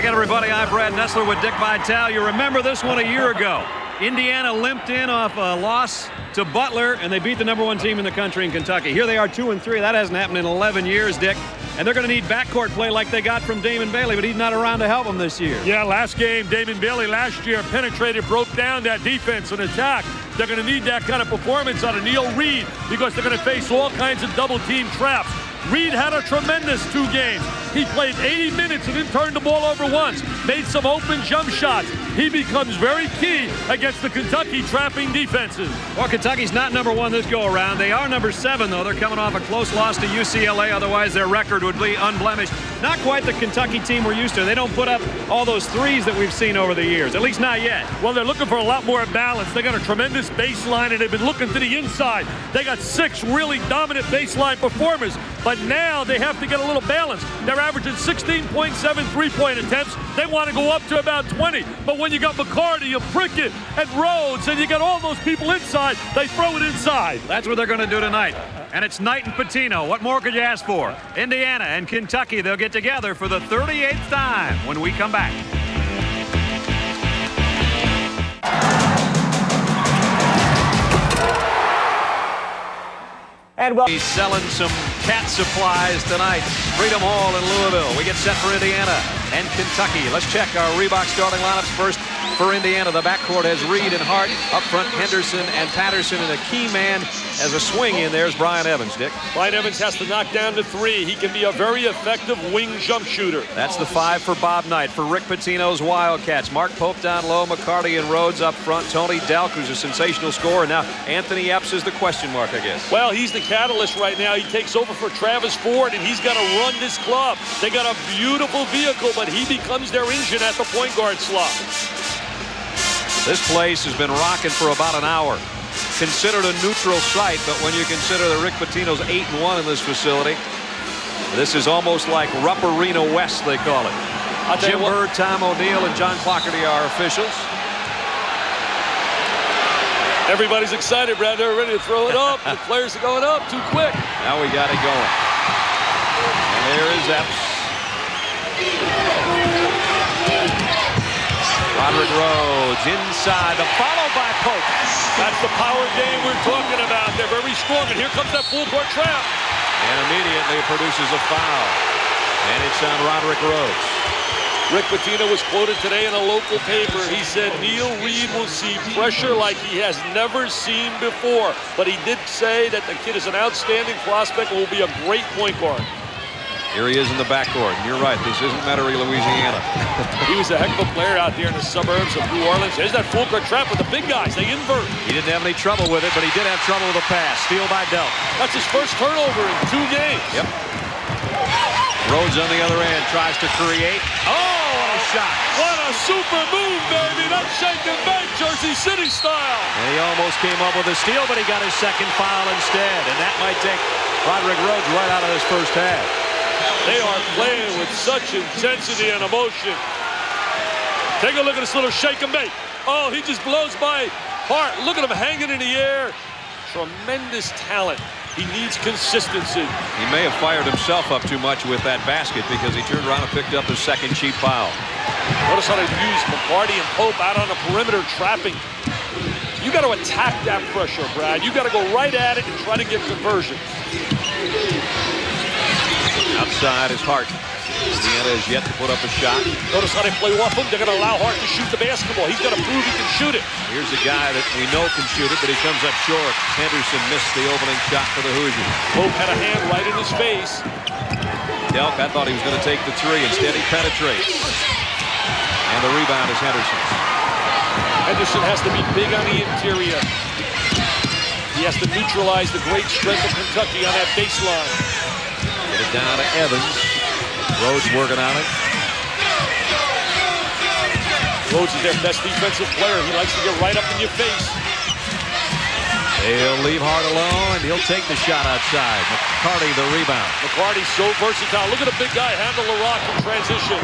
back, everybody. I'm Brad Nessler with Dick Vitale. You remember this one a year ago. Indiana limped in off a loss to Butler, and they beat the #1 team in the country in Kentucky. Here they are 2-3. That hasn't happened in 11 years, Dick. And they're going to need backcourt play like they got from Damon Bailey, but he's not around to help them this year. Yeah, last game, Damon Bailey last year penetrated, broke down that defense and attack. They're going to need that kind of performance out of Neil Reed because they're going to face all kinds of double-team traps. Reed had a tremendous 2 games. He played 80 minutes and didn't turn the ball over once. Made some open jump shots. He becomes very key against the Kentucky trapping defenses. Well, Kentucky's not #1 this go-around. They are #7, though. They're coming off a close loss to UCLA. Otherwise, their record would be unblemished. Not quite the Kentucky team we're used to. They don't put up all those threes that we've seen over the years, at least not yet. Well, they're looking for a lot more balance. They got a tremendous baseline, and they've been looking to the inside. They got 6 really dominant baseline performers, but now they have to get a little balance. They're averaging 16.7 three-point attempts. They want to go up to about 20. But when you got McCarty and Prickett and Rhodes, and you got all those people inside, they throw it inside. That's what they're going to do tonight. And it's Knight and Pitino. What more could you ask for? Indiana and Kentucky, they'll get together for the 38th time when we come back. And well, he's selling some cat supplies tonight. Freedom Hall in Louisville. We get set for Indiana and Kentucky. Let's check our Reebok starting lineups first. For Indiana, the backcourt has Reed and Hart. Up front, Henderson and Patterson, and a key man as a swing in there is Brian Evans, Dick. Brian Evans has to knock down the 3. He can be a very effective wing jump shooter. That's the 5 for Bob Knight. For Rick Pitino's Wildcats, Mark Pope down low, McCarty and Rhodes up front, Tony Delk, who's a sensational scorer. Now, Anthony Epps is the question mark, I guess. Well, he's the catalyst right now. He takes over for Travis Ford, and he's got to run this club. They got a beautiful vehicle, but he becomes their engine at the point guard slot. This place has been rocking for about an hour. Considered a neutral site, but when you consider that Rick Pitino's 8-1 in this facility, this is almost like Rupp Arena West, they call it. Jim Bird, Tom O'Neill, and John Clockerty are officials. Everybody's excited, Brad. They're ready to throw it up. The players are going up too quick. Now we got it going. And there is Epps. Roderick Rhodes inside, the follow by Pope. That's the power game we're talking about. They're very strong, and here comes that full court trap. And immediately produces a foul. And it's on Roderick Rhodes. Rick Pitino was quoted today in a local paper. He said Neil Reed will see pressure like he has never seen before. But he did say that the kid is an outstanding prospect and will be a great point guard. Here he is in the backcourt. And you're right, this isn't Metairie, Louisiana. He was a heck of a player out there in the suburbs of New Orleans. There's that full court trap with the big guys. They invert. He didn't have any trouble with it, but he did have trouble with the pass. Steal by Delk. That's his first turnover in 2 games. Yep. Rhodes on the other end tries to create. Oh, what a shot. What a super move, baby. That's shake and bake, Jersey City style. And he almost came up with a steal, but he got his second foul instead. And that might take Roderick Rhodes right out of this first half. They are playing with such intensity and emotion. Take a look at this little shake and bake. Oh, he just blows by Hart. Look at him hanging in the air. Tremendous talent. He needs consistency. He may have fired himself up too much with that basket because he turned around and picked up his second cheap foul. Notice how they use McCarty and Pope out on the perimeter trapping. You got to attack that pressure, Brad. You got to go right at it and try to get conversion. Outside is Hart. Indiana has yet to put up a shot. Notice how they play off him. They're going to allow Hart to shoot the basketball. He's got to prove he can shoot it. Here's a guy that we know can shoot it, but he comes up short. Henderson missed the opening shot for the Hoosiers. Pope had a hand right in his face. Delk, I thought he was going to take the 3. Instead, he penetrates. And the rebound is Henderson's. Henderson has to be big on the interior. He has to neutralize the great strength of Kentucky on that baseline. Get it down to Evans. Rhodes working on it. Rhodes is their best defensive player. He likes to get right up in your face. They'll leave Hart alone, and he'll take the shot outside. McCarty the rebound. McCarty's so versatile. Look at a big guy handle the rock in transition.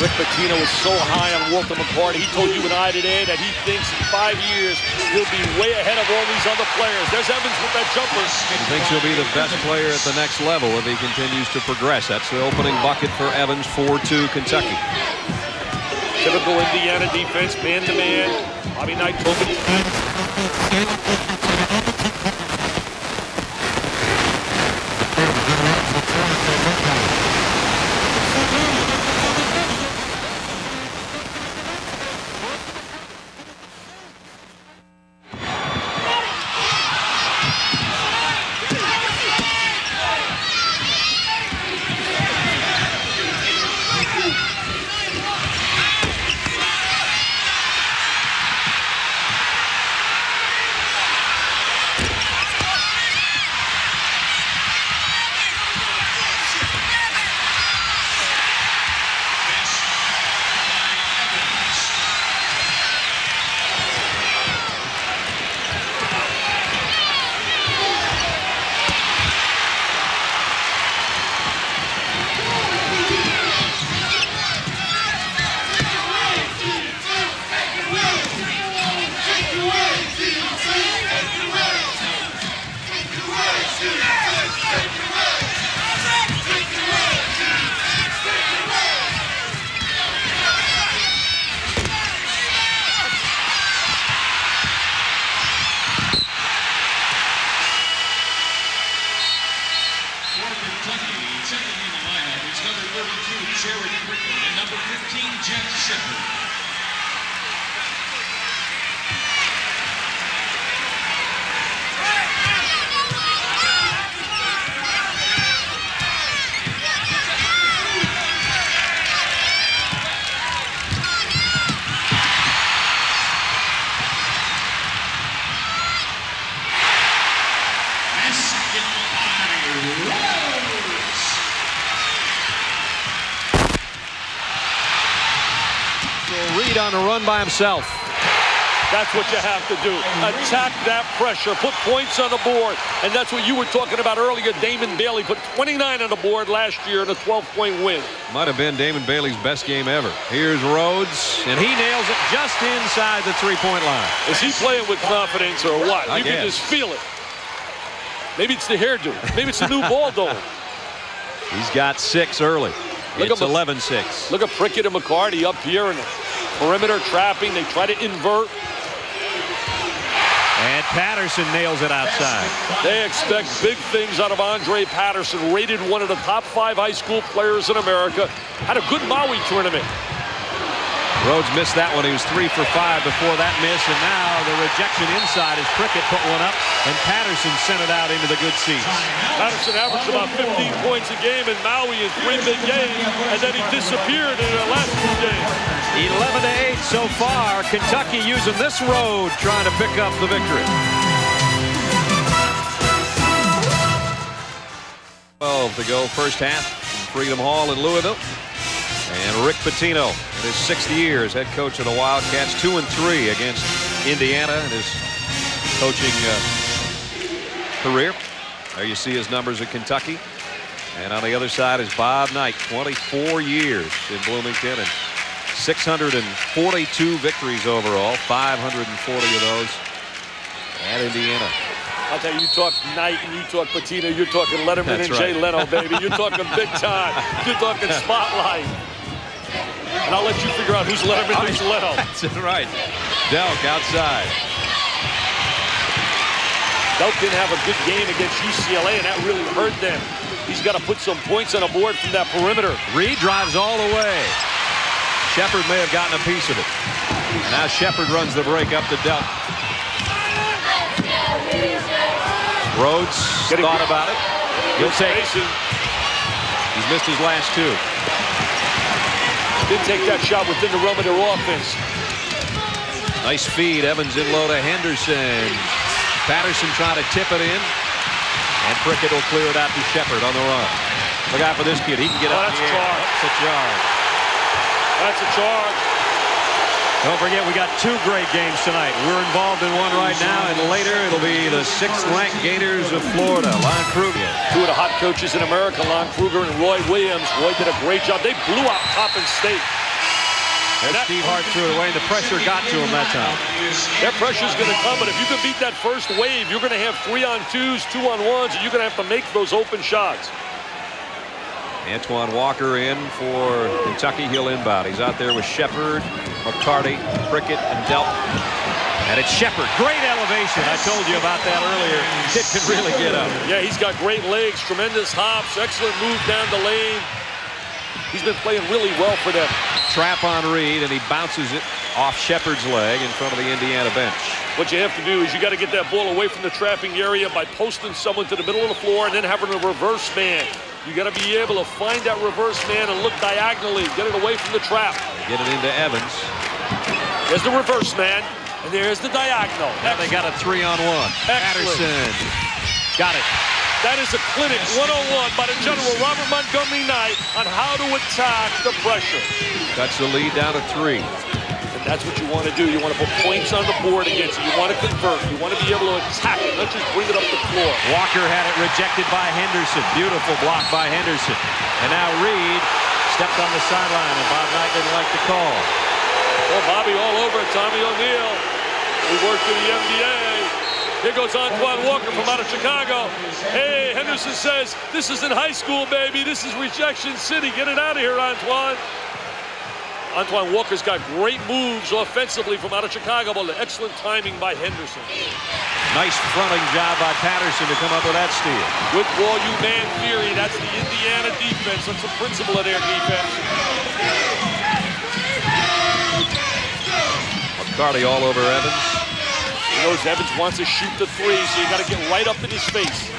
Rick Pitino is so high on Walter McCarty. He told you and I today that he thinks in 5 years he'll be way ahead of all these other players. There's Evans with that jumper. He thinks he'll be the best player at the next level if he continues to progress. That's the opening bucket for Evans, 4-2 Kentucky. Typical Indiana defense, man-to-man. Bobby Knight open. On the run by himself. That's what you have to do. Attack that pressure. Put points on the board. And that's what you were talking about earlier. Damon Bailey put 29 on the board last year in a 12-point win. Might have been Damon Bailey's best game ever. Here's Rhodes, and he nails it just inside the three-point line. Is he playing with confidence or what? I You guess. can just feel it. Maybe it's the hairdo. Maybe it's the new ball dome. He's got 6 early. It's 11-6. Look at Prickett and McCarty up here in the perimeter trapping. They try to invert. And Patterson nails it outside. They expect big things out of Andre Patterson, rated one of the top 5 high school players in America. Had a good Maui tournament. Rhodes missed that one. He was 3 for 5 before that miss, and now the rejection inside as Prickett put one up, and Patterson sent it out into the good seats. Patterson averaged about 15 points a game in Maui in 3 big games, and then he disappeared in the last 2 games. 11-8 so far. Kentucky using this road, trying to pick up the victory. 12 to go first half in Freedom Hall in Louisville. And Rick Pitino in his 6th year as head coach of the Wildcats, 2-3 against Indiana in his coaching career. There you see his numbers at Kentucky. And on the other side is Bob Knight, 24 years in Bloomington and 642 victories overall, 540 of those at Indiana. I'll tell you, you talk Knight and you talk Pitino, you're talking Letterman and Jay Leno, baby. You're talking big time. You're talking spotlight. And I'll let you figure out who's Letterman and who's Leno. That's right. Delk outside. Delk didn't have a good game against UCLA, and that really hurt them. He's got to put some points on the board from that perimeter. Reed drives all the way. Shepard may have gotten a piece of it. Now Shepard runs the break up to Delk. Rhodes thought about it. He'll take it. He's missed his last 2. Didn't take that shot within the realm of their offense. Nice feed. Evans in low to Henderson. Patterson trying to tip it in. And Prickett will clear it out to Shepard on the run. Look out for this kid. He can get up in the air. That's a charge. That's a charge. Don't forget, we got 2 great games tonight. We're involved in one right now, and later it'll be the 6th-ranked Gators of Florida, Lon Kruger. 2 of the hot coaches in America, Lon Kruger and Roy Williams. Roy did a great job. They blew out Coppin State And Steve Hart threw it away, and the pressure got to him that time. That pressure's going to come, but if you can beat that first wave, you're going to have 3-on-2s, 2-on-1s, and you're going to have to make those open shots. Antoine Walker in for Kentucky. He'll inbound. He's out there with Shepard, McCarty, Prickett, and Delp. And it's Shepard. Great elevation. I told you about that earlier. Kid can really get up. Yeah, he's got great legs, tremendous hops, excellent move down the lane. He's been playing really well for them. Trap on Reed, and he bounces it off Shepard's leg in front of the Indiana bench. What you have to do is you got to get that ball away from the trapping area by posting someone to the middle of the floor and then having a reverse man. You got to be able to find that reverse man and look diagonally, get it away from the trap. Get it into Evans. There's the reverse man. And there's the diagonal. Now they got a 3-on-1. Patterson got it. That is a clinic 101 by the General Robert Montgomery Knight on how to attack the pressure. Cuts the lead down to 3. And that's what you want to do. You want to put points on the board against it. You want to convert. You want to be able to attack it, not just bring it up the floor. Walker had it rejected by Henderson. Beautiful block by Henderson. And now Reed stepped on the sideline, and Bob Knight didn't like the call. Well, Bobby all over Tommy O'Neill. We worked in the NBA. Here goes Antoine Walker from out of Chicago. Hey, Henderson says, this isn't high school, baby. This is rejection city. Get it out of here, Antoine. Antoine Walker's got great moves offensively from out of Chicago, but excellent timing by Henderson. Nice fronting job by Patterson to come up with that steal. Good ball, you man theory. That's the Indiana defense. That's the principle of their defense. McCarty all over Evans. He knows Evans wants to shoot the 3, so you got to get right up in his face.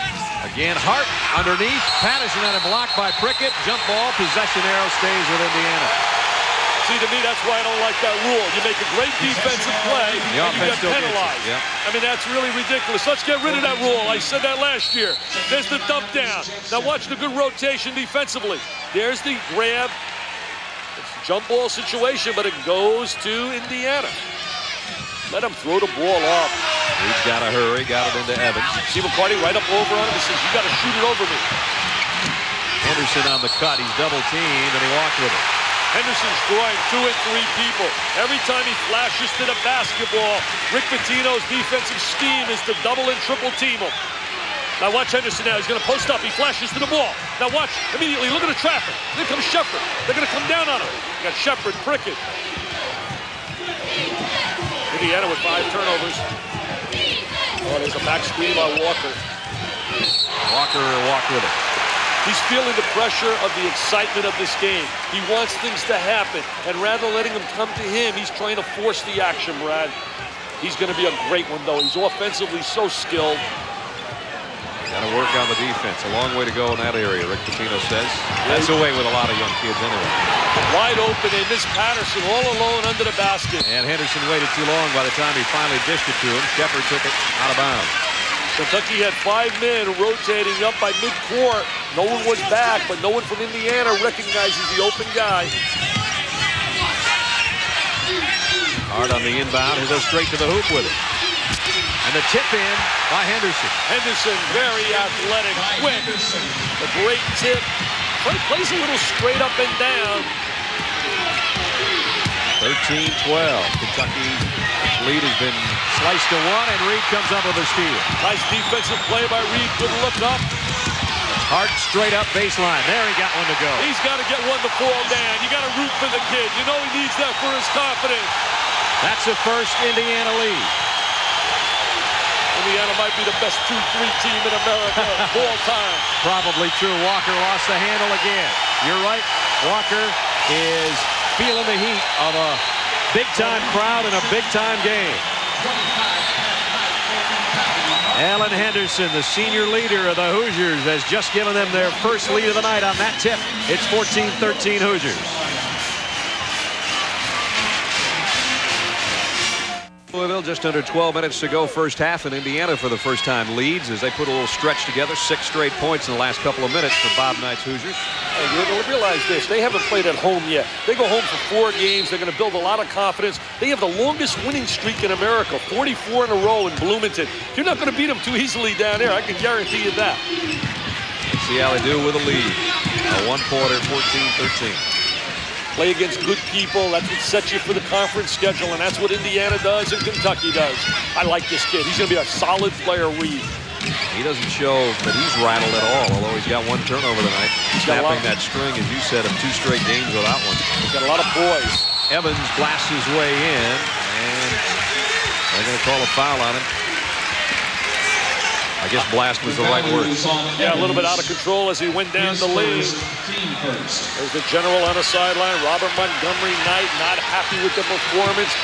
Again, Hart underneath. Patterson had a block by Prickett. Jump ball, possession arrow stays with Indiana. See, to me, that's why I don't like that rule. You make a great defensive play, and you get penalized. Yep. I mean, that's really ridiculous. Let's get rid of that rule. I said that last year. There's the dump down. Now watch the good rotation defensively. There's the grab. It's a jump ball situation, but it goes to Indiana. Let him throw the ball off. He's got to hurry. Got it into Evans. See McCarty right up over on him and says, you got to shoot it over me. Henderson on the cut. He's double teamed, and he walked with it. Henderson's drawing 2 and 3 people. Every time he flashes to the basketball, Rick Pitino's defensive scheme is to double and triple team him. Now watch Henderson now. He's going to post up. He flashes to the ball. Now watch. Immediately, look at the traffic. Here comes Shepard. They're going to come down on him. You got Shepard, Prickett. Indiana with 5 turnovers. Oh, there's a back screen by Walker. Walker walked with it. He's feeling the pressure of the excitement of this game. He wants things to happen, and rather than letting them come to him, he's trying to force the action, Brad. He's going to be a great one, though. He's offensively so skilled. Got to work on the defense. A long way to go in that area, Rick Pitino says. That's the way with a lot of young kids anyway. Wide open, and this Patterson all alone under the basket. And Henderson waited too long. By the time he finally dished it to him, Shepard took it out of bounds. Kentucky had 5 men rotating up by midcourt. No one was back, but no one from Indiana recognizes the open guy. Hard on the inbound. He'll go straight to the hoop with it. And the tip in by Henderson. Henderson, very athletic, quick. A great tip. Plays a little straight up and down. 13-12. Kentucky's lead has been sliced to 1, and Reed comes up with a steal. Nice defensive play by Reed. Good look up. Hart straight up baseline. There, he got one to go. He's got to get one to fall down. You got to root for the kid. You know he needs that for his confidence. That's the first Indiana lead. Indiana might be the best 2-3 team in America all time. Probably true. Walker lost the handle again. You're right. Walker is feeling the heat of a big-time crowd in a big-time game. Alan Henderson, the senior leader of the Hoosiers, has just given them their first lead of the night on that tip. It's 14-13 Hoosiers. Louisville, just under 12 minutes to go first half, and Indiana for the first time leads as they put a little stretch together. 6 straight points in the last couple of minutes for Bob Knight's Hoosiers. Hey, you realize this, they haven't played at home yet. They go home for 4 games. They're going to build a lot of confidence. They have the longest winning streak in America, 44 in a row in Bloomington. You're not going to beat them too easily down there. I can guarantee you that. Let's see how they do with a lead. A 1 quarter, 14-13. play against good people. That's what sets you for the conference schedule, and that's what Indiana does and Kentucky does. I like this kid. He's going to be a solid player, Reed. He doesn't show that he's rattled at all, although he's got one turnover tonight. Snapping that string, as you said, of 2 straight games without one. He's got a lot of poise. Evans blasts his way in, and they're going to call a foul on him. I guess blast was the right word. Yeah, a little bit out of control as he went down the lane. There's the general on the sideline. Robert Montgomery Knight not happy with the performance.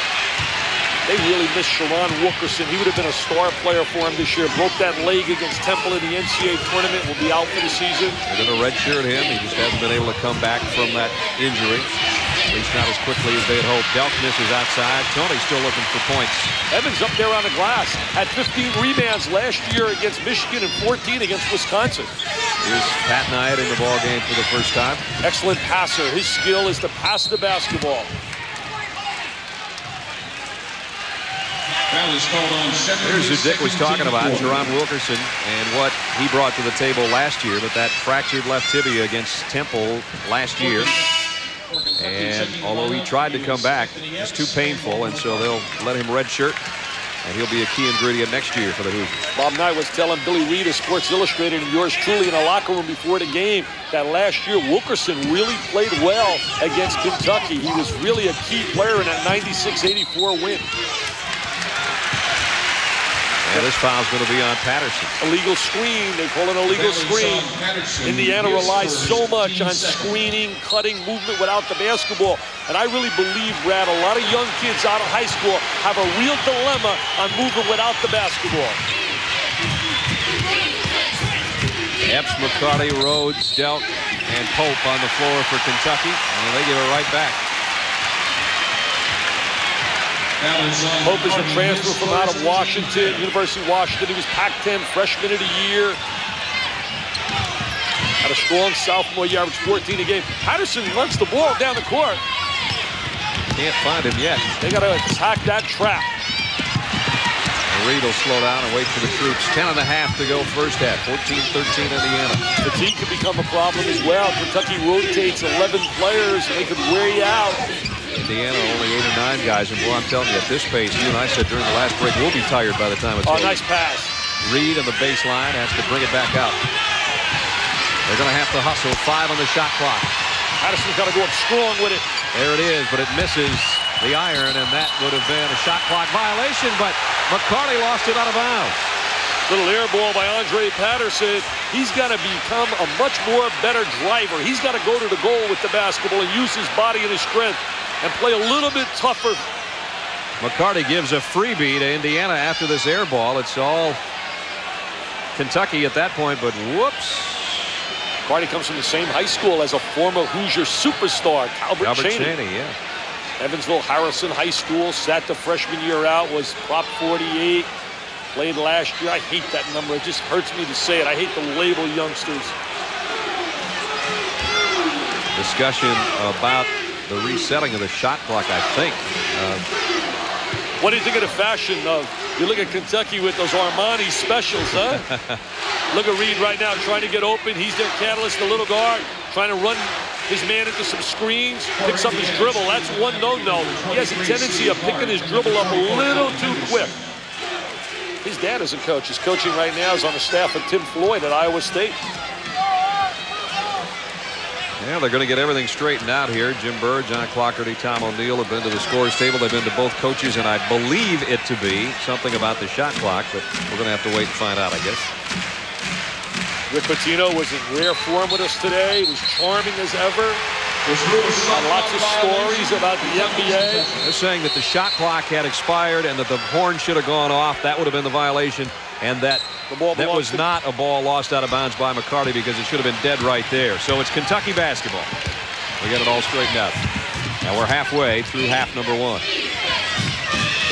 They really missed Sharon Wilkerson. He would have been a star player for him this year. Broke that leg against Temple in the NCAA tournament. Will be out for the season. They're going to redshirt him. He just hasn't been able to come back from that injury. At least not as quickly as they had hoped. Delk misses outside. Tony's still looking for points. Evans up there on the glass. Had 15 rebounds last year against Michigan and 14 against Wisconsin. Here's Pat Knight in the ball game for the first time. Excellent passer. His skill is to pass the basketball. Here's who Dick was talking about, Sharon Wilkerson, and what he brought to the table last year, but that fractured left tibia against Temple last year. And although he tried to come back, it's too painful, and so they'll let him redshirt, and he'll be a key ingredient next year for the Hoosiers. Bob Knight was telling Billy Reed of Sports Illustrated and yours truly in the locker room before the game that last year Wilkerson really played well against Kentucky. He was really a key player in that 96-84 win. Yeah, this foul's going to be on Patterson. Illegal screen. They call it an illegal screen. Indiana relies so much on screening, cutting, movement without the basketball. And I really believe, Brad, a lot of young kids out of high school have a real dilemma on moving without the basketball. Epps, McCarty, Rhodes, Delk, and Pope on the floor for Kentucky. And they give it right back. Pope is a transfer from out of Washington, University of Washington. He was Pac-10 freshman of the year. Had a strong sophomore year, averaged 14 a game. Patterson runs the ball down the court. Can't find him yet. They got to attack that trap. Reed will slow down and wait for the troops. 10.5 to go first half. 14-13 Indiana. Fatigue can become a problem as well. Kentucky rotates 11 players, and they could wear you out. Indiana only 8 or 9 guys, and boy, I'm telling you, at this pace, you and I said during the last break, we'll be tired by the time it's over. Nice pass. Reed on the baseline has to bring it back out. They're going to have to hustle. 5 on the shot clock. Patterson's got to go up strong with it. There it is, but it misses the iron, and that would have been a shot clock violation, but McCarty lost it out of bounds. Little air ball by Andre Patterson. He's got to become a much more better driver. He's got to go to the goal with the basketball and use his body and his strength and play a little bit tougher. McCarty gives a freebie to Indiana after this air ball. It's all Kentucky at that point, but whoops. McCarty comes from the same high school as a former Hoosier superstar, Albert Chaney. Yeah. Evansville Harrison High School, sat the freshman year out, was Prop 48, played last year. I hate that number. It just hurts me to say it. I hate to label youngsters. Discussion about the resetting of the shot clock, I think. What do you think of the fashion of, you look at Kentucky with those Armani specials, huh? Look at Reed right now trying to get open. He's their catalyst, the little guard, trying to run his man into some screens, picks up his dribble. That's one no-no. He has a tendency of picking his dribble up a little too quick. His dad is a coach. He's coaching right now. He's on the staff of Tim Floyd at Iowa State. Yeah, they're going to get everything straightened out here. Jim Burr, John Clougherty, Tom O'Neill have been to the scores table. They've been to both coaches, and I believe it to be something about the shot clock, but we're going to have to wait and find out, I guess. Rick Pitino was in rare form with us today. He was charming as ever. Lots of stories about the NBA. They're saying that the shot clock had expired and that the horn should have gone off. That would have been the violation, and that was not a ball lost out of bounds by McCarty because it should have been dead right there. So it's Kentucky basketball. We got it all straightened out. Now we're halfway through half number 1.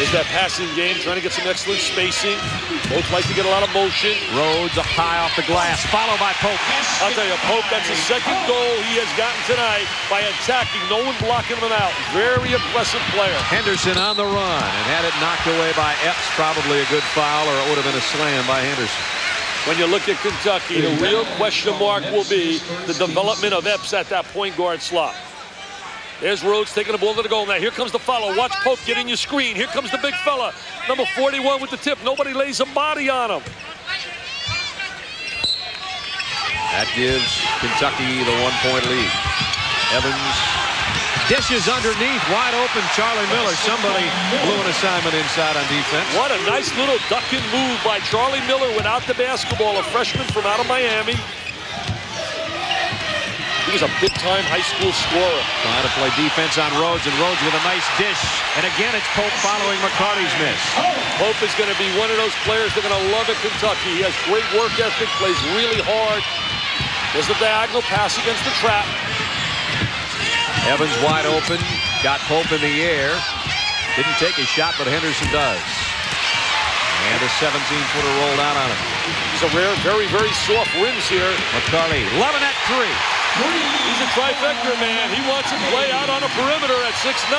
There's that passing game, trying to get some excellent spacing. Both like to get a lot of motion. Rhodes up high off the glass, followed by Pope. I'll tell you, Pope, that's the second goal he has gotten tonight by attacking, no one blocking him out. Very impressive player. Henderson on the run and had it knocked away by Epps. Probably a good foul, or it would have been a slam by Henderson. When you look at Kentucky, the real question mark will be the development of Epps at that point guard slot. There's Rhodes taking the ball to the goal. Now here comes the follow. Watch Pope getting your screen. Here comes the big fella. Number 41 with the tip. Nobody lays a body on him. That gives Kentucky the 1-point lead. Evans dishes underneath, wide open. Charlie Miller. Somebody blew an assignment inside on defense. What a nice little ducking move by Charlie Miller without the basketball. A freshman from out of Miami. He was a big-time high school scorer. Trying to play defense on Rhodes, and Rhodes with a nice dish. And again, it's Pope following McCarty's miss. Pope is going to be one of those players they're going to love at Kentucky. He has great work ethic, plays really hard. There's the diagonal pass against the trap. Evans wide open, got Pope in the air. Didn't take a shot, but Henderson does. And a 17-footer rolled out on him. He's a rare, very, very soft rims here. McCarty, loving that three. He's a trifecta man. He wants to play out on a perimeter at 6'9".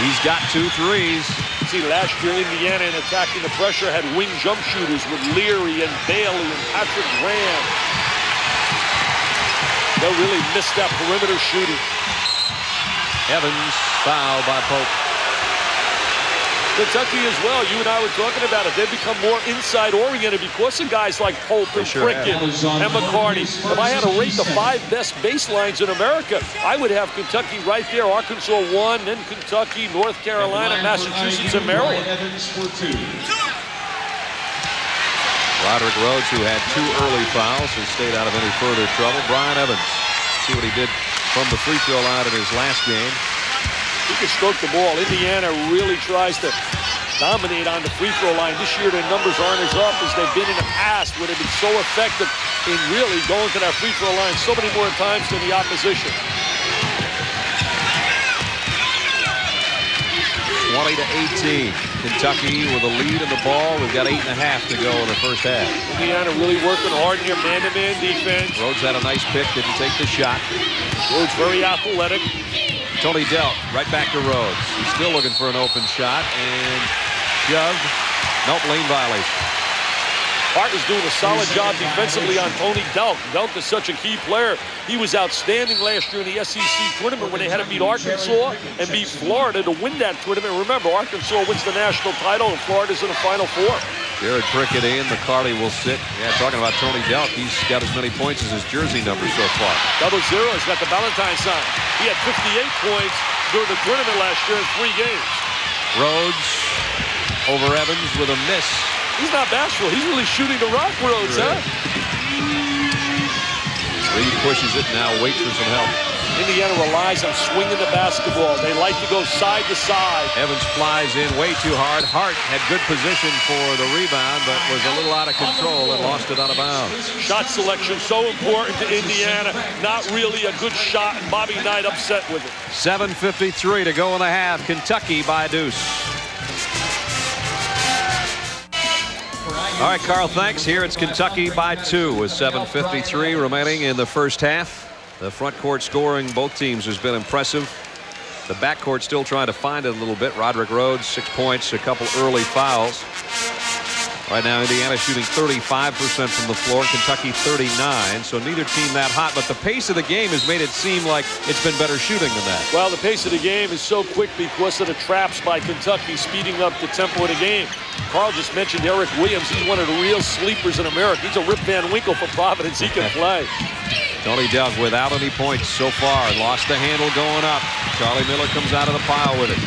He's got 2 threes. See, last year Indiana in attacking the pressure had wing jump shooters with Leary and Bailey and Patrick Graham. They'll really miss that perimeter shooting. Evans fouled by Pope. Kentucky as well, you and I were talking about it. They've become more inside-oriented because of guys like Pope and Prickett and McCarty. If I had to rate the 5 best baselines in America, I would have Kentucky right there. Arkansas 1, then Kentucky, North Carolina, Massachusetts, and Maryland. Roderick Rhodes, who had 2 early fouls, has stayed out of any further trouble. Brian Evans, see what he did from the free throw line in his last game. He can stroke the ball. Indiana really tries to dominate on the free throw line. This year their numbers aren't as up as they've been in the past, where they've been so effective in really going to that free throw line so many more times than the opposition. 20-18. Kentucky with a lead in the ball. We've got 8.5 to go in the first half. Indiana really working hard in their man-to-man defense. Rhodes had a nice pick, didn't take the shot. Rhodes very athletic. Tony Delk right back to Rhodes. He's still looking for an open shot and shoved. Nope, lane violation. Hart is doing a solid job defensively on Tony Delk. Delk is such a key player. He was outstanding last year in the SEC tournament when they had to beat Arkansas and beat Florida to win that tournament. Remember, Arkansas wins the national title and Florida's in the Final Four. Jared Prickett in, McCarty will sit. Yeah, talking about Tony Delk, he's got as many points as his jersey number so far. 0-0, he's got the Valentine sign. He had 58 points during the tournament last year in 3 games. Rhodes over Evans with a miss. He's not bashful. He's really shooting the rock, Rhodes, huh? Reed pushes it now, waits for some help. Indiana relies on swinging the basketball. They like to go side to side. Evans flies in way too hard. Hart had good position for the rebound, but was a little out of control and lost it out of bounds. Shot selection so important to Indiana. Not really a good shot, and Bobby Knight upset with it. 7:53 to go in the half. Kentucky by a deuce. All right, Carl, thanks. Here it's Kentucky by 2 with 7:53 remaining in the first half. The front court scoring, both teams, has been impressive. The backcourt still trying to find it a little bit. Roderick Rhodes, 6 points, a couple early fouls. Right now, Indiana shooting 35% from the floor, Kentucky 39%, so neither team that hot, but the pace of the game has made it seem like it's been better shooting than that. Well, the pace of the game is so quick because of the traps by Kentucky, speeding up the tempo of the game. Carl just mentioned Eric Williams. He's one of the real sleepers in America. He's a Rip Van Winkle for Providence. He can play. Tony Delk without any points so far. Lost the handle going up. Charlie Miller comes out of the pile with it.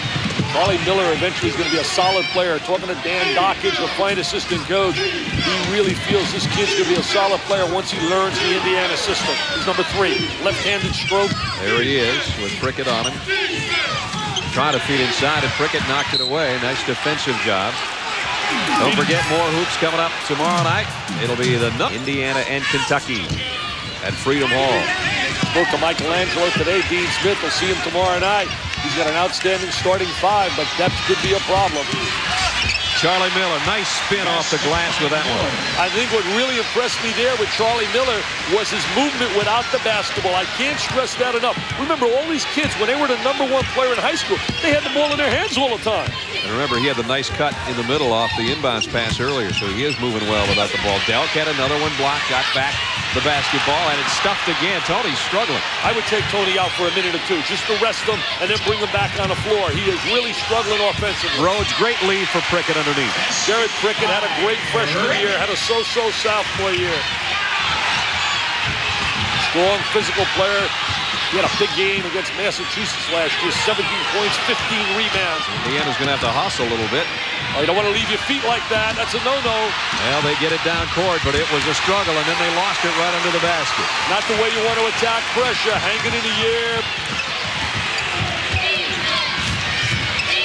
Charlie Miller eventually is going to be a solid player. Talking to Dan Dockage, the fine assistant coach, he really feels this kid's going to be a solid player once he learns the Indiana system. He's number 3, left-handed stroke. There he is with Prickett on him. Trying to feed inside, and Prickett knocked it away. Nice defensive job. Don't forget, more hoops coming up tomorrow night. It'll be the Indiana and Kentucky at Freedom Hall. Spoke to Michelangelo today. Dean Smith will see him tomorrow night. He's got an outstanding starting 5, but depth could be a problem. Charlie Miller, nice spin off the glass with that one. I think what really impressed me there with Charlie Miller was his movement without the basketball. I can't stress that enough. Remember, all these kids, when they were the #1 player in high school, they had the ball in their hands all the time. And remember, he had the nice cut in the middle off the inbounds pass earlier, so he is moving well without the ball. Delk had another one blocked, got back the basketball, and it's stuffed again. Tony's struggling. I would take Tony out for a minute or two, just to rest him and then bring him back on the floor. He is really struggling offensively. Rhodes, great lead for Prickett underneath. Jared Prickett had a great freshman year, had a so-so sophomore year. Strong physical player. He had a big game against Massachusetts last year, 17 points, 15 rebounds. Indiana's going to have to hustle a little bit. Oh, you don't want to leave your feet like that. That's a no-no. Well, they get it down court, but it was a struggle, and then they lost it right under the basket. Not the way you want to attack pressure. Hanging in the air.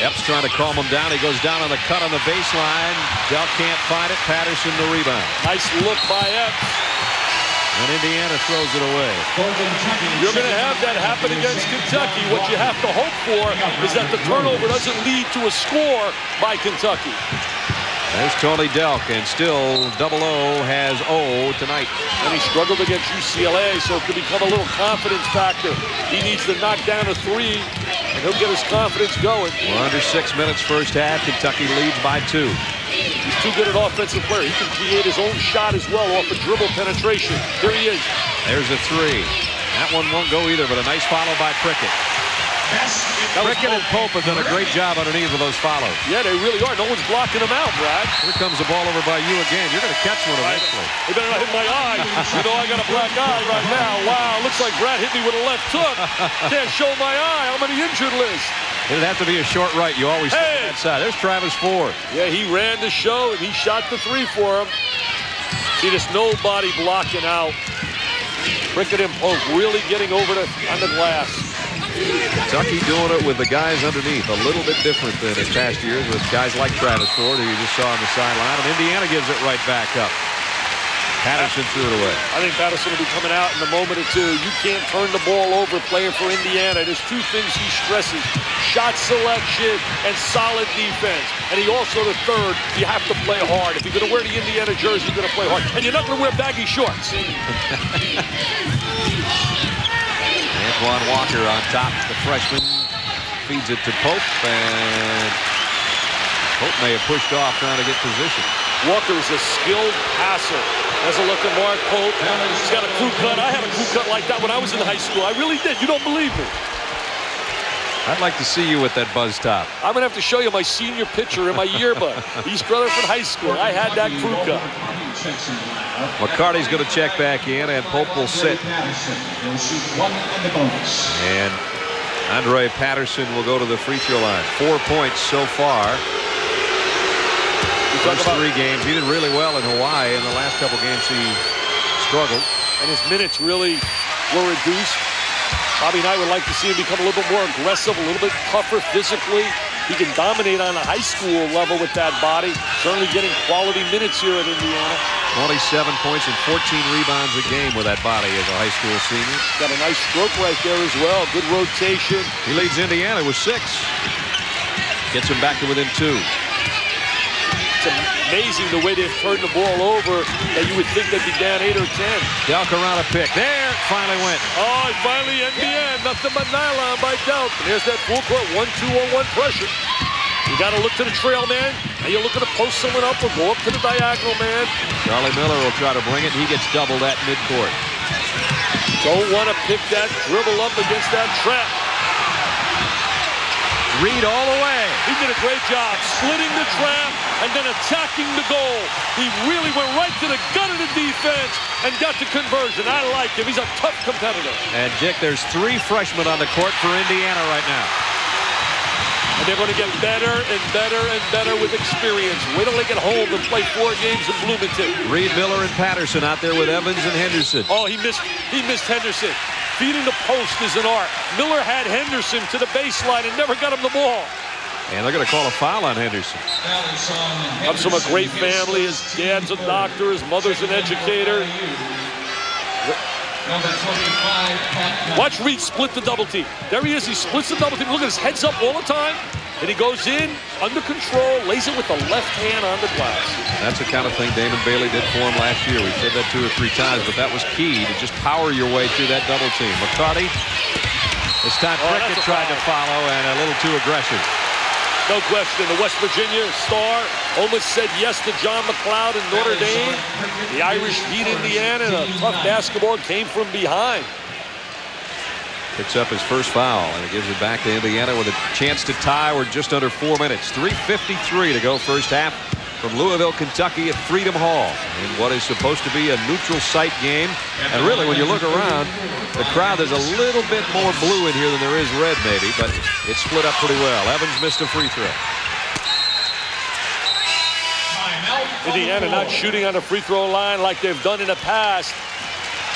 Epps trying to calm him down. He goes down on the cut on the baseline. Delk can't find it. Patterson the rebound. Nice look by Epps. And Indiana throws it away. You're going to have that happen against Kentucky. What you have to hope for is that the turnover doesn't lead to a score by Kentucky. There's Tony Delk, and still O has O tonight. And he struggled against UCLA, so it could become a little confidence factor. He needs to knock down a 3, and he'll get his confidence going. We're under 6 minutes first half. Kentucky leads by 2. He's too good at offensive player. He can create his own shot as well off a dribble penetration. Here he is. There's a 3. That one won't go either, but a nice follow by Prickett. Prickett and Pope have done a great job underneath with those follows. Yeah, they really are. No one's blocking them out, Brad. Here comes the ball over by you again. You're going to catch one eventually. They better not hit my eye. You know I got a black eye right now. Wow, looks like Brad hit me with a left hook. Can't show my eye. I'm on the injured list. It'd have to be a short right. You always stay on that side. There's Travis Ford. Yeah, he ran the show, and he shot the 3 for him. See, there's nobody blocking out. Prickett and Pope really getting over on the glass. Kentucky doing it with the guys underneath. A little bit different than in past years with guys like Travis Ford, who you just saw on the sideline. And Indiana gives it right back up. Patterson threw it away. I think Patterson will be coming out in a moment or two. You can't turn the ball over playing for Indiana. There's 2 things he stresses: shot selection and solid defense. And he also, the third, you have to play hard. If you're going to wear the Indiana jersey, you're going to play hard. And you're not going to wear baggy shorts. Antoine Walker on top. The freshman feeds it to Pope, and Pope may have pushed off trying to get position. Walker is a skilled passer. Has a look at Mark Pope. He's got a crew cut. I had a crew cut like that when I was in high school. I really did. You don't believe me. I'd like to see you with that buzz top. I'm going to have to show you my senior picture in my yearbook. East Rutherford High School. I had that crew cut. McCarty's going to check back in, and Pope will sit. And Andre Patterson will go to the free throw line. 4 points so far. First 3 games. He did really well in Hawaii. In the last couple games, he struggled. And his minutes really were reduced. Bobby and I would like to see him become a little bit more aggressive, a little bit tougher physically. He can dominate on a high school level with that body. Certainly getting quality minutes here at Indiana. 27 points and 14 rebounds a game with that body as a high school senior. Got a nice stroke right there as well. Good rotation. He leads Indiana with 6. Gets him back to within 2. It's amazing the way they've turned the ball over that you would think they'd be down 8 or 10. Delk around a pick. There, finally went. Oh, and finally NBN. Nothing but nylon by Delk. And there's that full court 1-2-on-1 pressure. You got to look to the trail man, and you look at to post someone up or go up to the diagonal man. Charlie Miller will try to bring it. He gets doubled at midcourt. Don't want to pick that dribble up against that trap. Reed all the way. He did a great job splitting the trap and then attacking the goal. He really went right to the gut of the defense and got the conversion. I like him. He's a tough competitor. And, Dick, there's 3 freshmen on the court for Indiana right now. And they're going to get better and better and better with experience. Wait till they get home and play 4 games in Bloomington. Reed, Miller, and Patterson out there with Evans and Henderson. Oh, he missed Henderson. Feeding the post is an art. Miller had Henderson to the baseline and never got him the ball. And they're going to call a foul on Henderson. Comes from a great family. His dad's a doctor. His mother's an educator. Watch Reed split the double team. There he is. He splits the double team. Look at his heads up all the time. And he goes in, under control, lays it with the left hand on the glass. That's the kind of thing Damon Bailey did for him last year. We said that 2 or 3 times, but that was key to just power your way through that double team. McCarty, this time Prickett tried to follow and a little too aggressive. No question. The West Virginia star almost said yes to John McLeod in Notre Dame. The Irish beat Indiana, and a tough basketball came from behind. Picks up his first foul, and it gives it back to Indiana with a chance to tie. We're just under 4 minutes. 3:53 to go first half from Louisville, Kentucky at Freedom Hall in what is supposed to be a neutral site game. And really, when you look around, the crowd, there's a little bit more blue in here than there is red, maybe, but it's split up pretty well. Evans missed a free throw. Indiana not shooting on the free throw line like they've done in the past.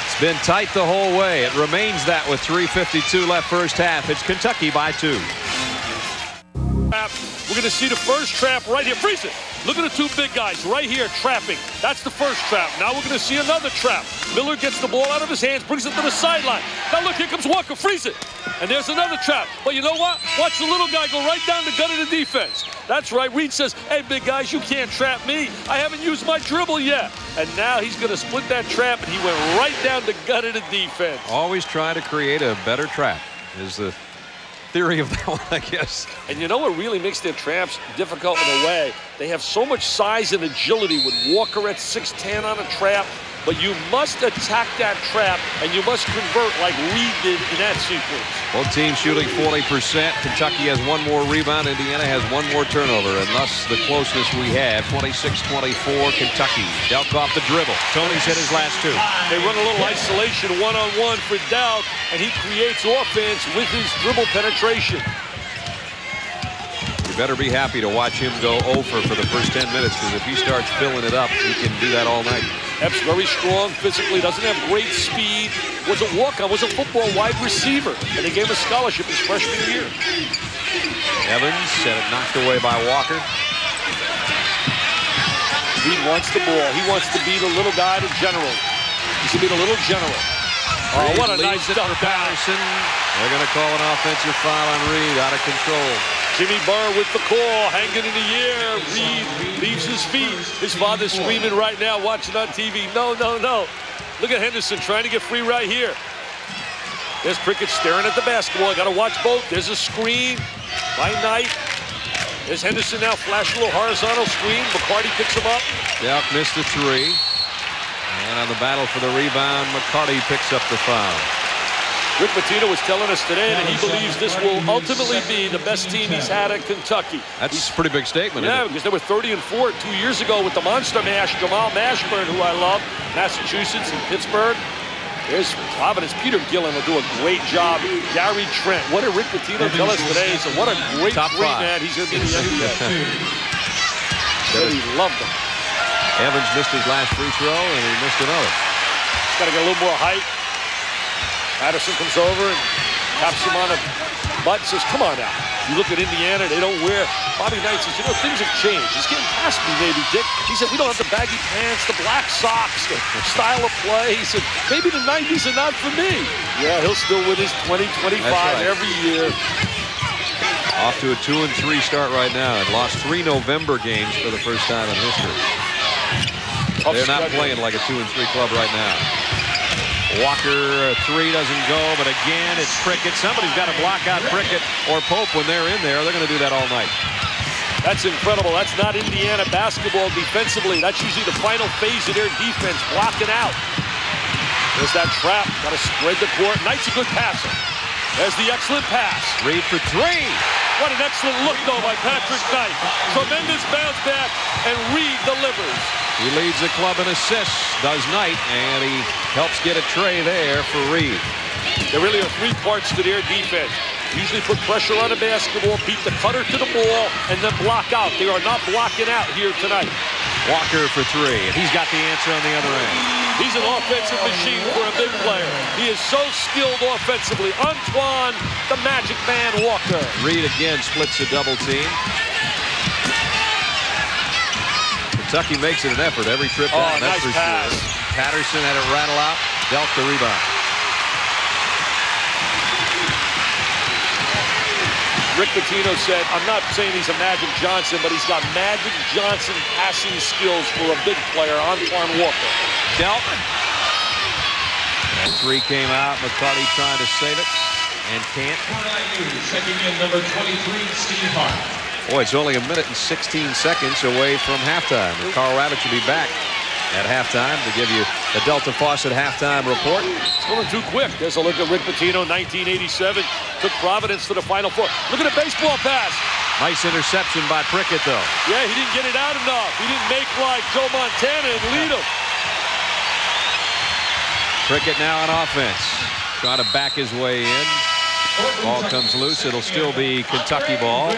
It's been tight the whole way. It remains that with 3:52 left first half. It's Kentucky by 2. We're going to see the first trap right here. Freeze it. Look at the 2 big guys right here trapping. That's the first trap. Now we're going to see another trap. Miller gets the ball out of his hands, brings it to the sideline. Now look, here comes Walker. Freeze it. And there's another trap. But you know what? Watch the little guy go right down the gut of the defense. That's right. Reed says, hey, big guys, you can't trap me. I haven't used my dribble yet. And now he's going to split that trap, and he went right down the gut of the defense. Always try to create a better trap is the theory of that one, I guess. And you know what really makes their traps difficult in a way? They have so much size and agility with Walker at 6'10" on a trap, but you must attack that trap, and you must convert like Reed did in that sequence. Both teams shooting 40%. Kentucky has 1 more rebound. Indiana has 1 more turnover, and thus the closeness we have. 26-24, Kentucky. Delk off the dribble. Tony's hit his last 2. They run a little isolation one-on-one for Delk, and he creates offense with his dribble penetration. You better be happy to watch him go over for the first 10 minutes, because if he starts filling it up, he can do that all night. Epps very strong physically, doesn't have great speed. Was a walk-on, was a football wide receiver, and they gave him a scholarship his freshman year. Evans had it knocked away by Walker. He wants the ball. He wants to be the little guy, the general. He should be the little general. Oh, what a nice dunk, Patterson. They're going to call an offensive foul on Reed, out of control. Jimmy Burr with the call, hanging in the air. Reed leaves his feet. His father's screaming right now, watching on TV. No, no, no. Look at Henderson trying to get free right here. There's Prickett staring at the basketball. I got to watch both. There's a screen by Knight. There's Henderson now, flash a little horizontal screen. McCarty picks him up. Delk missed the 3. And on the battle for the rebound, McCarty picks up the foul. Rick Pitino was telling us today that he believes this will ultimately be the best team he's had at Kentucky. That's a pretty big statement, yeah, isn't it? because they were 30-4 2 years ago with the Monster Mash, Jamal Mashburn, who I love, Massachusetts and Pittsburgh. There's Providence. Peter Gillen will do a great job. Gary Trent. What did Rick Pitino tell us today? He said, what a great man he's going to be in the NBA. Said he loved him. Evans missed his last free throw, and he missed another. Got to get a little more height. Patterson comes over and taps him on the butt and says, come on now. You look at Indiana, they don't wear. Bobby Knight says, you know, things have changed. He's getting past me, maybe, Dick. He said, we don't have the baggy pants, the black socks, the style of play. He said, maybe the 90s are not for me. Yeah, he'll still win his 20, 25 every year. Off to a 2-3 start right now, and lost 3 November games for the first time in history. They're not playing like a 2-3 club right now. Walker, 3 doesn't go, but again, it's Prickett. Somebody's got to block out Prickett or Pope when they're in there. They're going to do that all night. That's incredible. That's not Indiana basketball defensively. That's usually the final phase of their defense, blocking out. There's that trap. Got to spread the court. Knight's a good passer. There's the excellent pass. Reed for 3. What an excellent look, though, by Patrick Knight. Tremendous bounce back, and Reed delivers. He leads the club in assists, does Knight, and he helps get a tray there for Reed. There really are 3 parts to their defense. Usually put pressure on the basketball, beat the cutter to the ball, and then block out. They are not blocking out here tonight. Walker for 3, and he's got the answer on the other end. He's an offensive machine for a big player. He is so skilled offensively. Antoine, the Magic Man Walker. Reed again splits a double team. Kentucky makes it an effort every trip down. That's nice for pass. sure. Patterson had it rattle out. Delk the rebound. Rick Pitino said, I'm not saying he's a Magic Johnson, but he's got Magic Johnson passing skills for a big player, Antoine Walker. Dealt. And three came out. McCarty trying to save it and can't. Checking in number 23, Steve Hart. Boy, it's only a minute and 16 seconds away from halftime. Carl Ravitch will be back at halftime to give you the Delta Faucet halftime report. It's going too quick. There's a look at Rick Pitino, 1987. Took Providence to the Final Four. Look at the baseball pass. Nice interception by Prickett, though. Yeah, he didn't get it out enough. He didn't make like Joe Montana and lead him. Prickett now on offense. Trying to back his way in. Ball comes loose. It'll still be Kentucky ball.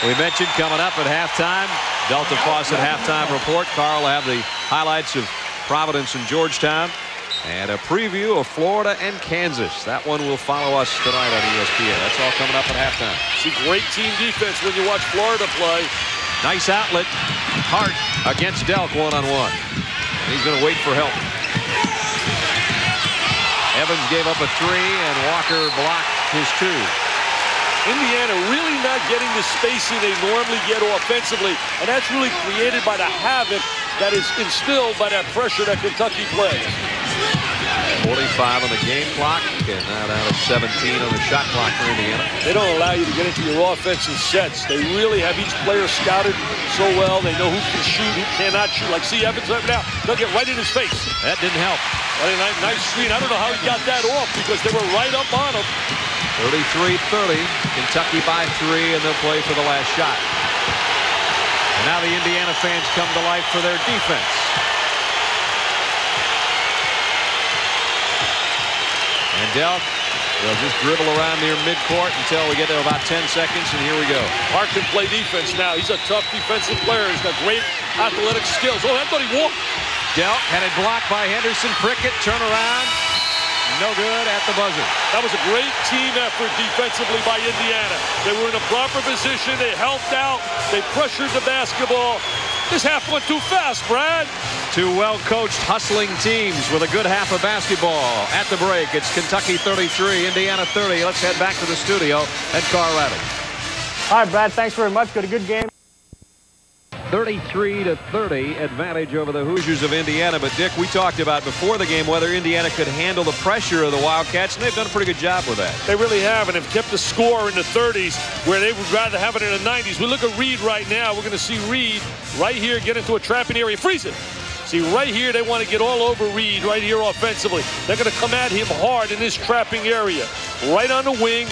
We mentioned coming up at halftime, Delta Faucet halftime report. Carl will have the highlights of Providence and Georgetown and a preview of Florida and Kansas. That one will follow us tonight on ESPN. That's all coming up at halftime. See great team defense when you watch Florida play. Nice outlet. Hart against Delk one-on-one. He's going to wait for help. Evans gave up a three and Walker blocked his two. Indiana really not getting the spacing they normally get offensively, and that's really created by the havoc that is instilled by that pressure that Kentucky plays. 45 on the game clock, and now down to 17 on the shot clock for Indiana. They don't allow you to get into your offensive sets. They really have each player scouted so well. They know who can shoot, who cannot shoot. Like, see Evans right now, they'll get right in his face. That didn't help. Nice screen. I don't know how he got that off because they were right up on him. 33-30. Kentucky by 3, and they'll play for the last shot. And now the Indiana fans come to life for their defense. And Delk, they'll just dribble around near midcourt until we get there about 10 seconds, and here we go. Hart can play defense now. He's a tough defensive player. He's got great athletic skills. Oh, I thought he walked. Delk had it blocked by Henderson. Prickett, turn around. No good at the buzzer. That was a great team effort defensively by Indiana. They were in a proper position. They helped out. They pressured the basketball. This half went too fast, Brad. Two well-coached, hustling teams with a good half of basketball. At the break, it's Kentucky 33, Indiana 30. Let's head back to the studio at Carl Ravitch. All right, Brad, thanks very much. Got a good game. 33-30 advantage over the Hoosiers of Indiana. But, Dick, we talked about before the game whether Indiana could handle the pressure of the Wildcats, and they've done a pretty good job with that. They really have, and have kept the score in the 30s where they would rather have it in the 90s. We look at Reed right now. We're going to see Reed right here get into a trapping area. Freeze it. See, right here, they want to get all over Reed right here offensively. They're going to come at him hard in this trapping area. Right on the wing.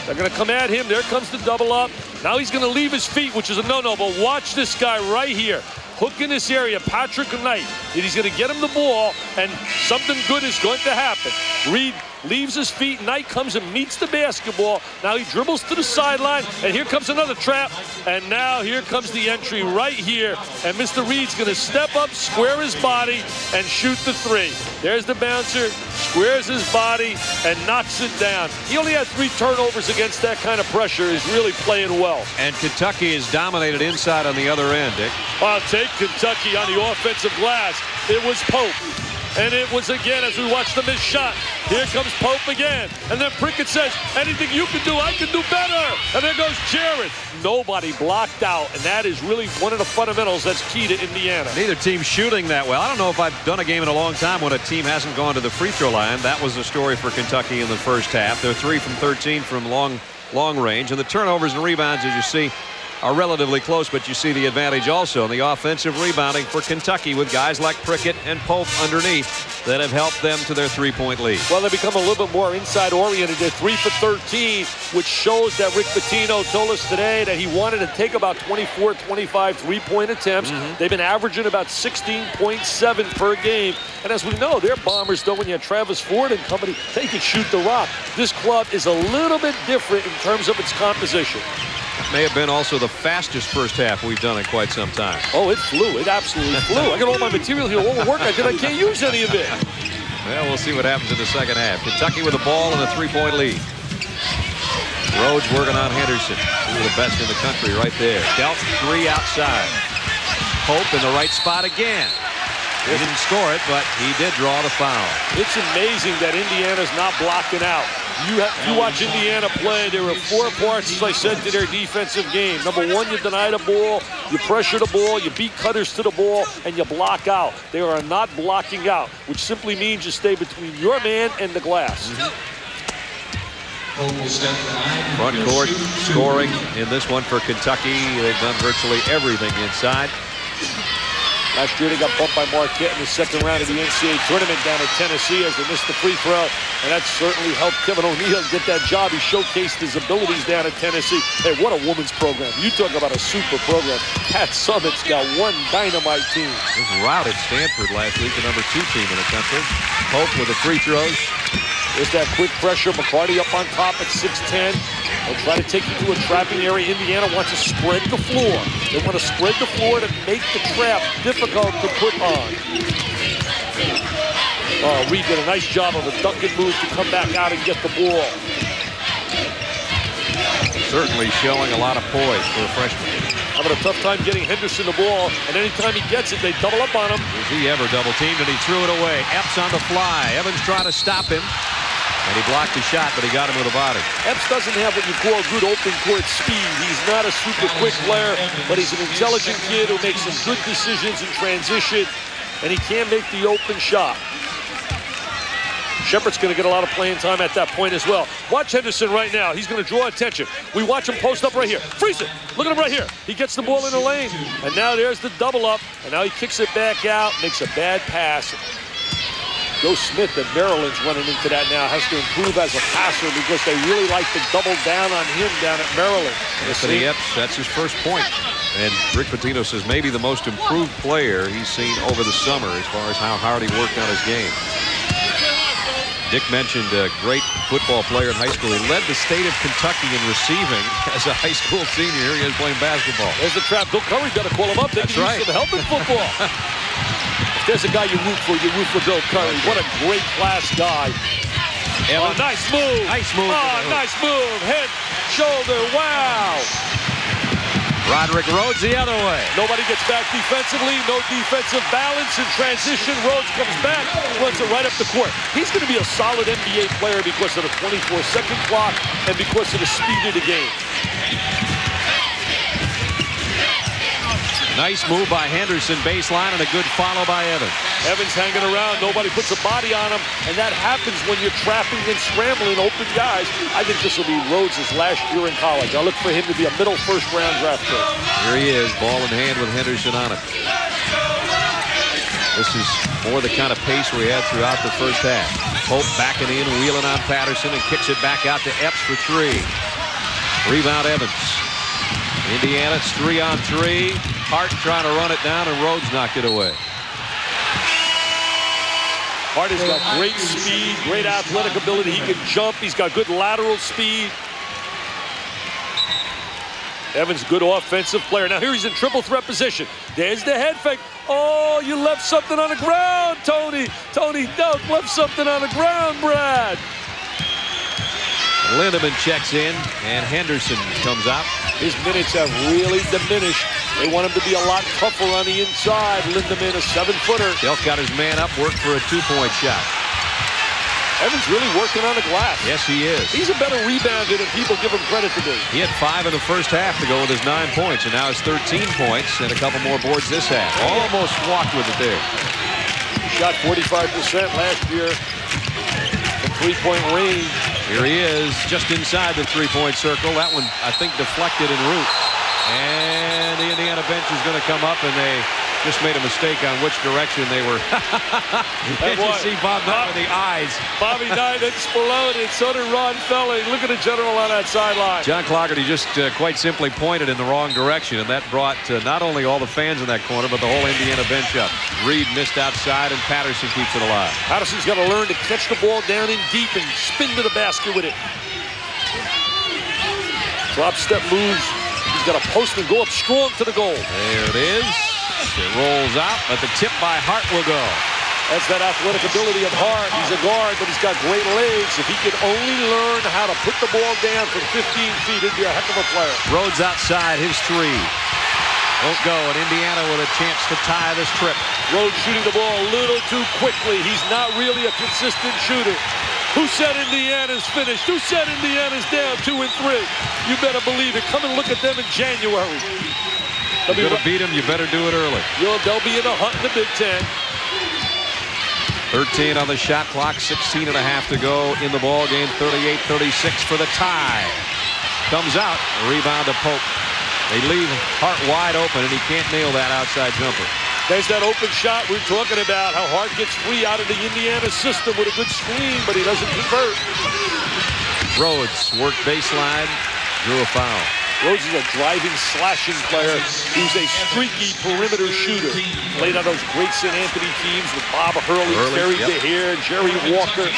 They're going to come at him. There comes the double up. Now he's going to leave his feet, which is a no-no. But watch this guy right here. Hook in this area, Patrick Knight. And he's going to get him the ball, and something good is going to happen. Reed leaves his feet. Knight comes and meets the basketball. Now he dribbles to the sideline, and here comes another trap. And now here comes the entry right here. And Mr. Reed's going to step up, square his body, and shoot the three. There's the bouncer, squares his body, and knocks it down. He only had 3 turnovers against that kind of pressure. He's really playing well. And Kentucky is dominated inside on the other end, Dick. I'll take Kentucky on the offensive glass. It was Pope. And it was again, as we watched the missed shot. Here comes Pope again. And then Prickett says, anything you can do, I can do better. And there goes Jared. Nobody blocked out. And that is really one of the fundamentals that's key to Indiana. Neither team shooting that well. I don't know if I've done a game in a long time when a team hasn't gone to the free throw line. That was the story for Kentucky in the first half. They're 3 from 13 from long range. And the turnovers and rebounds, as you see, are relatively close, but you see the advantage also in the offensive rebounding for Kentucky with guys like Prickett and Pope underneath that have helped them to their 3-point lead. Well, they become a little bit more inside oriented. They're 3 for 13, which shows that Rick Pitino told us today that he wanted to take about 24, 25 3-point attempts. They've been averaging about 16.7 per game. And as we know, they're bombers, though, when you have Travis Ford and company, they can shoot the rock. This club is a little bit different in terms of its composition. May have been also the fastest first half we've done in quite some time. Oh, it flew. It absolutely flew. I got all my material here, all the work I did. I can't use any of it. Well, we'll see what happens in the second half. Kentucky with the ball and a 3-point lead. Rhodes working on Henderson. Two of the best in the country right there. Delk 3 outside. Pope in the right spot again. He didn't score it, but he did draw the foul. It's amazing that Indiana's not blocking out. You watch Indiana play, there are 4 parts, as I said, to their defensive game. Number 1, you deny the ball, you pressure the ball, you beat cutters to the ball, and you block out. They are not blocking out, which simply means you stay between your man and the glass. Front court scoring in this one for Kentucky. They've done virtually everything inside. Last year they got bumped by Marquette in the second round of the NCAA tournament down at Tennessee as they missed the free throw. And that certainly helped Kevin O'Neal get that job. He showcased his abilities down at Tennessee. Hey, what a women's program. You talk about a super program. Pat Summitt's got one dynamite team. This routed Stanford last week, the number 2 team in the country. Pope with the free throws. There's that quick pressure. McCarty up on top at 6'10". They'll try to take you to a trapping area. Indiana wants to spread the floor. They want to spread the floor to make the trap difficult to put on. Reed did a nice job of a dunking move to come back out and get the ball. Certainly showing a lot of poise for a freshman. Having a tough time getting Henderson the ball, and anytime he gets it, they double up on him. Was he ever double teamed, and he threw it away. Epps on the fly. Evans trying to stop him. And he blocked the shot, but he got him with a body. Epps doesn't have what you call good open court speed. He's not a super quick player, but he's an intelligent kid who makes some good decisions in transition, and he can make the open shot. Shepard's going to get a lot of playing time at that point as well. Watch Henderson right now. He's going to draw attention. We watch him post up right here. Freeze it. Look at him right here. He gets the ball in the lane, and now there's the double up, and now he kicks it back out, makes a bad pass. Joe Smith at Maryland's running into that now, has to improve as a passer because they really like to double down on him down at Maryland. Anthony Epps, that's his first point. And Rick Pitino says maybe the most improved player he's seen over the summer as far as how hard he worked on his game. Dick mentioned a great football player in high school. He led the state of Kentucky in receiving as a high school senior. Here he is playing basketball. There's the trap. Bill Curry got to call him up. They can use some help in football. If there's a guy you root for Bill Curry. What a great class guy. Oh, nice move. Nice move. Oh, nice move. Head, shoulder, wow. Roderick Rhodes the other way. Nobody gets back defensively. No defensive balance in transition. Rhodes comes back, runs it right up the court. He's going to be a solid NBA player because of the 24-second clock and because of the speed of the game. Nice move by Henderson, baseline, and a good follow by Evans. Evans hanging around, nobody puts a body on him, and that happens when you're trapping and scrambling open guys. I think this will be Rhodes' last year in college. I look for him to be a middle first-round draft pick. Here he is, ball in hand with Henderson on it. This is more the kind of pace we had throughout the first half. Pope backing in, wheeling on Patterson, and kicks it back out to Epps for 3. Rebound Evans. Indiana, it's 3-on-3. Hart trying to run it down, and Rhodes knocked it away. Hart has got great speed, great athletic ability. He can jump. He's got good lateral speed. Evans, good offensive player. Now here he's in triple threat position. There's the head fake. Oh, you left something on the ground, Tony. Tony Delk left something on the ground, Brad. Lindemann checks in, and Henderson comes out. His minutes have really diminished. They want him to be a lot tougher on the inside. Lindemann, a 7-footer. Delk got his man up, worked for a 2-point shot. Evans really working on the glass. Yes, he is. He's a better rebounder than people give him credit to be. He had 5 in the first half to go with his 9 points, and now it's 13 points and a couple more boards this half. Almost walked with it there. He shot 45% last year from 3-point range. Here he is, just inside the 3-point circle. That one, I think, deflected en route. And the Indiana bench is going to come up, and they just made a mistake on which direction they were. Did you see Bob Knight with the eyes? Bobby Knight exploded. So did Ron Felling. Look at the general on that sideline. John Clougherty just quite simply pointed in the wrong direction, and that brought not only all the fans in that corner, but the whole Indiana bench up. Reed missed outside, and Patterson keeps it alive. Patterson's got to learn to catch the ball down in deep and spin to the basket with it. Drop step moves. He's got to post and go up strong to the goal. There it is. It rolls out, but the tip by Hart will go. That's that athletic ability of Hart. He's a guard, but he's got great legs. If he could only learn how to put the ball down from 15 feet, he'd be a heck of a player. Rhodes outside, his 3. Won't go, and Indiana with a chance to tie this trip. Rhodes shooting the ball a little too quickly. He's not really a consistent shooter. Who said Indiana's finished? Who said Indiana's down 2 and 3? You better believe it. Come and look at them in January. You're going to beat them, you better do it early. They'll be in a hunt in the Big Ten. 13 on the shot clock, 16 and a half to go in the ball game. 38-36 for the tie. Comes out, rebound to Pope. They leave Hart wide open, and he can't nail that outside jumper. There's that open shot we're talking about, how Hart gets free out of the Indiana system with a good screen, but he doesn't convert. Rhodes worked baseline, drew a foul. Rhodes is a driving, slashing player who's a streaky perimeter shooter. Played on those great St. Anthony teams with Bob Hurley, Terry DeHere, Jerry Walker.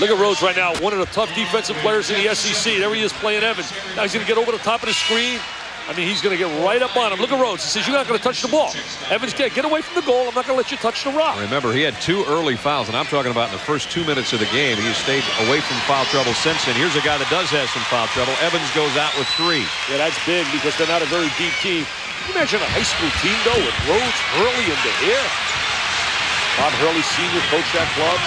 Look at Rhodes right now, one of the tough defensive players in the SEC. There he is playing Evans. Now he's going to get over the top of the screen. I mean, he's going to get right up on him. Look at Rhodes. He says, you're not going to touch the ball. Evans, get away from the goal. I'm not going to let you touch the rock. Remember, he had 2 early fouls, and I'm talking about in the first 2 minutes of the game. He's stayed away from foul trouble since then. Here's a guy that does have some foul trouble. Evans goes out with 3. Yeah, that's big because they're not a very deep team. Can you imagine a high school team, though, with Rhodes, Hurley, and DeHere? Bob Hurley, senior, coached that club.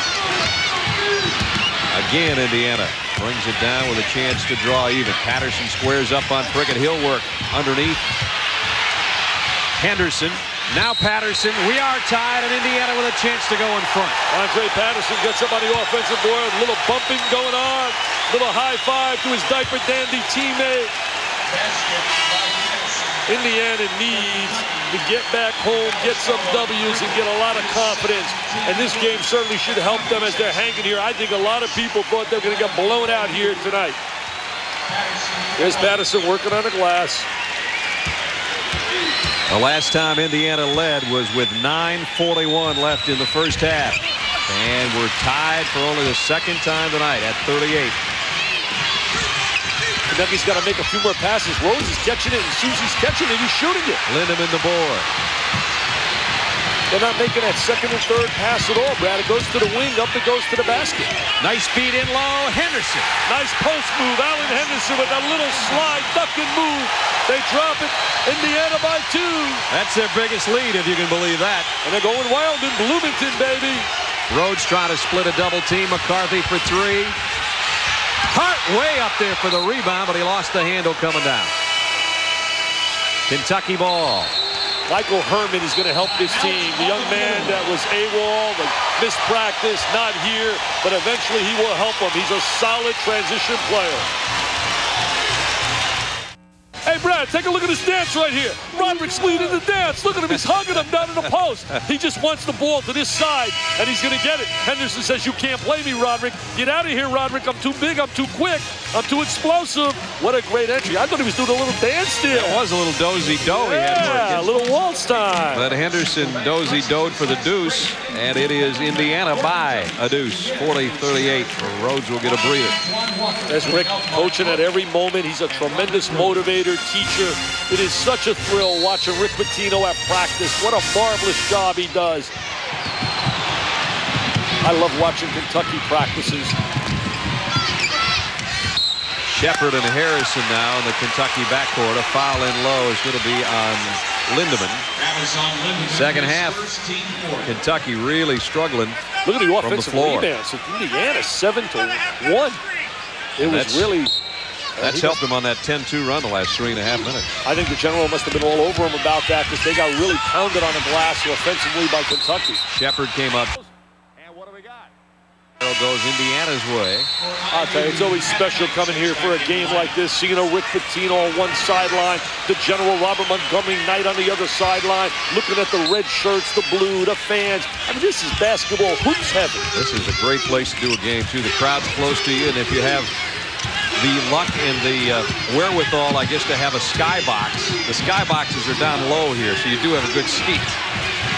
Again, Indiana brings it down with a chance to draw even. Patterson squares up on Prickett. He'll work underneath. Henderson. Now Patterson. We are tied, and Indiana with a chance to go in front. Andre Patterson gets up on the offensive board. A little bumping going on. Little high five to his diaper dandy teammate. Indiana needs to get back home, get some W's, and get a lot of confidence. And this game certainly should help them as they're hanging here. I think a lot of people thought they were going to get blown out here tonight. There's Patterson working on the glass. The last time Indiana led was with 9:41 left in the first half. And we're tied for only the second time tonight at 38. Kentucky's got to make a few more passes. Rhodes is catching it, and Susie's catching it. He's shooting it. Lindemann the board. They're not making that second and third pass at all, Brad. It goes to the wing, up it goes to the basket. Nice feed in low. Henderson. Nice post move. Allen Henderson with a little slide, duck and move. They drop it. Indiana by 2. That's their biggest lead, if you can believe that. And they're going wild in Bloomington, baby. Rhodes trying to split a double team. McCarthy for 3. Hart way up there for the rebound, but he lost the handle coming down. Kentucky ball. Michael Herman is going to help this team. The young man that was AWOL, missed practice, not here, but eventually he will help them. He's a solid transition player. Hey, Brad, take a look at this dance right here. Roderick's leading the dance. Look at him. He's hugging him down in the post. He just wants the ball to this side, and he's going to get it. Henderson says, you can't play me, Roderick. Get out of here, Roderick. I'm too big. I'm too quick. I'm too explosive. What a great entry. I thought he was doing a little dance there. It was a little dozy-do. Yeah, a little waltz time. But Henderson dozy-doed for the deuce, and it is Indiana by a deuce. 40-38. Rhodes will get a breather. There's Rick coaching at every moment. He's a tremendous motivator, teacher. It is such a thrill watching Rick Pitino at practice. What a marvelous job he does. I love watching Kentucky practices. Shepard and Harrison now in the Kentucky backcourt. A foul in low is going to be on Lindemann. Second half, Kentucky really struggling. Look at the from offensive the floor. rebounds. Indiana 7-1. It was really... That's helped him on that 10-2 run the last 3.5 minutes. I think the general must have been all over him about that because they got really pounded on the glass offensively by Kentucky. Shepard came up. And what do we got? Arrow goes Indiana's way. I'll tell you, it's always special coming here for a game like this. Seeing a Rick Pitino on one sideline, the general Robert Montgomery Knight on the other sideline, looking at the red shirts, the blue, the fans. I mean, this is basketball hoops heaven. This is a great place to do a game, too. The crowd's close to you, and if you have the luck and the wherewithal, I guess, to have a skybox. The skyboxes are down low here, so you do have a good seat.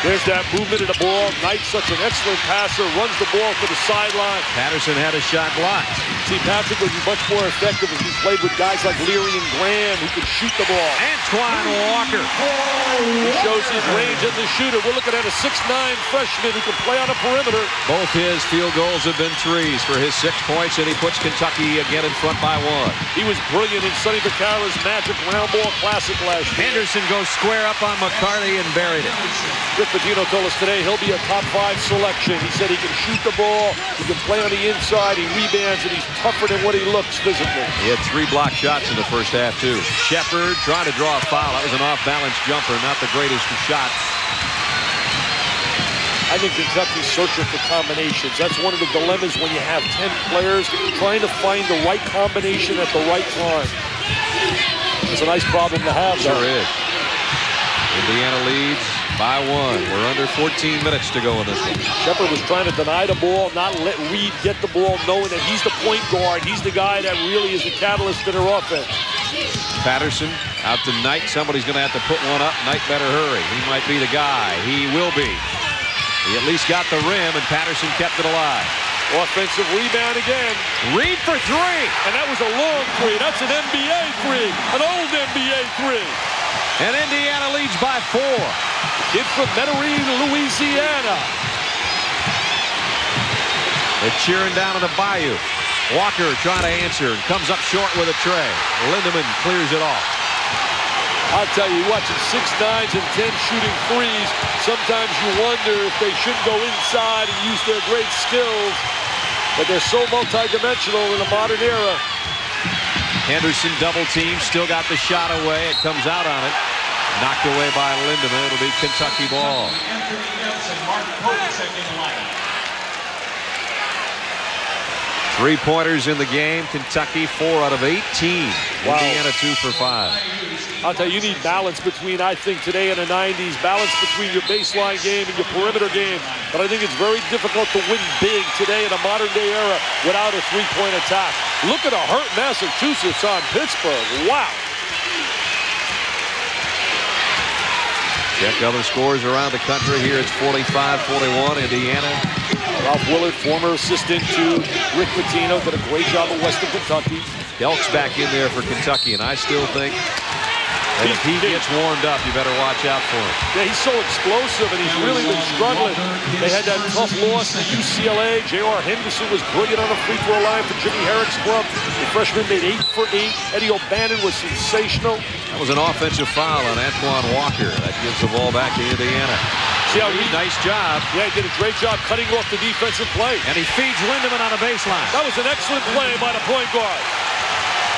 There's that movement of the ball. Knight, such an excellent passer, runs the ball to the sideline. Patterson had a shot blocked. See, Patrick would be much more effective if he played with guys like Leary and Graham who can shoot the ball. Antoine Walker. He shows his range as a shooter. We're looking at a 6'9" freshman who can play on a perimeter. Both his field goals have been threes for his 6 points, and he puts Kentucky again in front by 1. He was brilliant in Sonny Vacara's Magic Round Ball Classic last year. Henderson goes square up on McCarthy and buried it. Rick Rick Pitino told us today he'll be a top 5 selection. He said he can shoot the ball, he can play on the inside, he rebounds, and he's tougher than what he looks physically. He had 3 block shots in the first half, too. Shepard trying to draw a foul. That was an off-balance jumper, not the greatest of shots. I think Kentucky's searching for combinations. That's one of the dilemmas when you have 10 players trying to find the right combination at the right time. It's a nice problem to have. Sure is. Indiana leads by 1. We're under 14 minutes to go in this one. Shepard was trying to deny the ball, not let Reed get the ball, knowing that he's the point guard. He's the guy that really is the catalyst to their offense. Patterson out to Knight. Somebody's going to have to put one up. Knight better hurry. He might be the guy. He will be. He at least got the rim, and Patterson kept it alive. Offensive rebound again. Reed for 3. And that was a long 3. That's an NBA 3. An old NBA 3. And Indiana leads by 4. Kid from Maui, Louisiana. They're cheering down in the bayou. Walker trying to answer and comes up short with a tray. Lindemann clears it off. I'll tell you, watching 6 9s and 10 shooting 3s, sometimes you wonder if they shouldn't go inside and use their great skills. But they're so multidimensional in the modern era. Henderson double team, still got the shot away. It comes out on it. Knocked away by Lindemann. It'll be Kentucky ball. Three-pointers in the game. Kentucky 4 out of 18. Wow. Indiana 2 for 5. I'll tell you, you need balance between, I think, today and the 90s. Balance between your baseline game and your perimeter game. But I think it's very difficult to win big today in a modern-day era without a three-point attack. Look at a hurt Massachusetts on Pittsburgh. Wow. Check other scores around the country. Here it's 45-41, Indiana. Ralph Willard, former assistant to Rick Pitino, did a great job at Western Kentucky. Delk's back in there for Kentucky, and I still think that if he gets warmed up, you better watch out for him. Yeah, he's so explosive, and he's really been struggling. They had that tough loss to UCLA. J.R. Henderson was brilliant on the free throw line for Jimmy Herrick's club. The freshman made 8 for 8. Eddie O'Bannon was sensational. That was an offensive foul on Antoine Walker. That gives the ball back to Indiana. See how Reed, nice job. Yeah, he did a great job cutting off the defensive play. And he feeds Lindemann on a baseline. That was an excellent play by the point guard.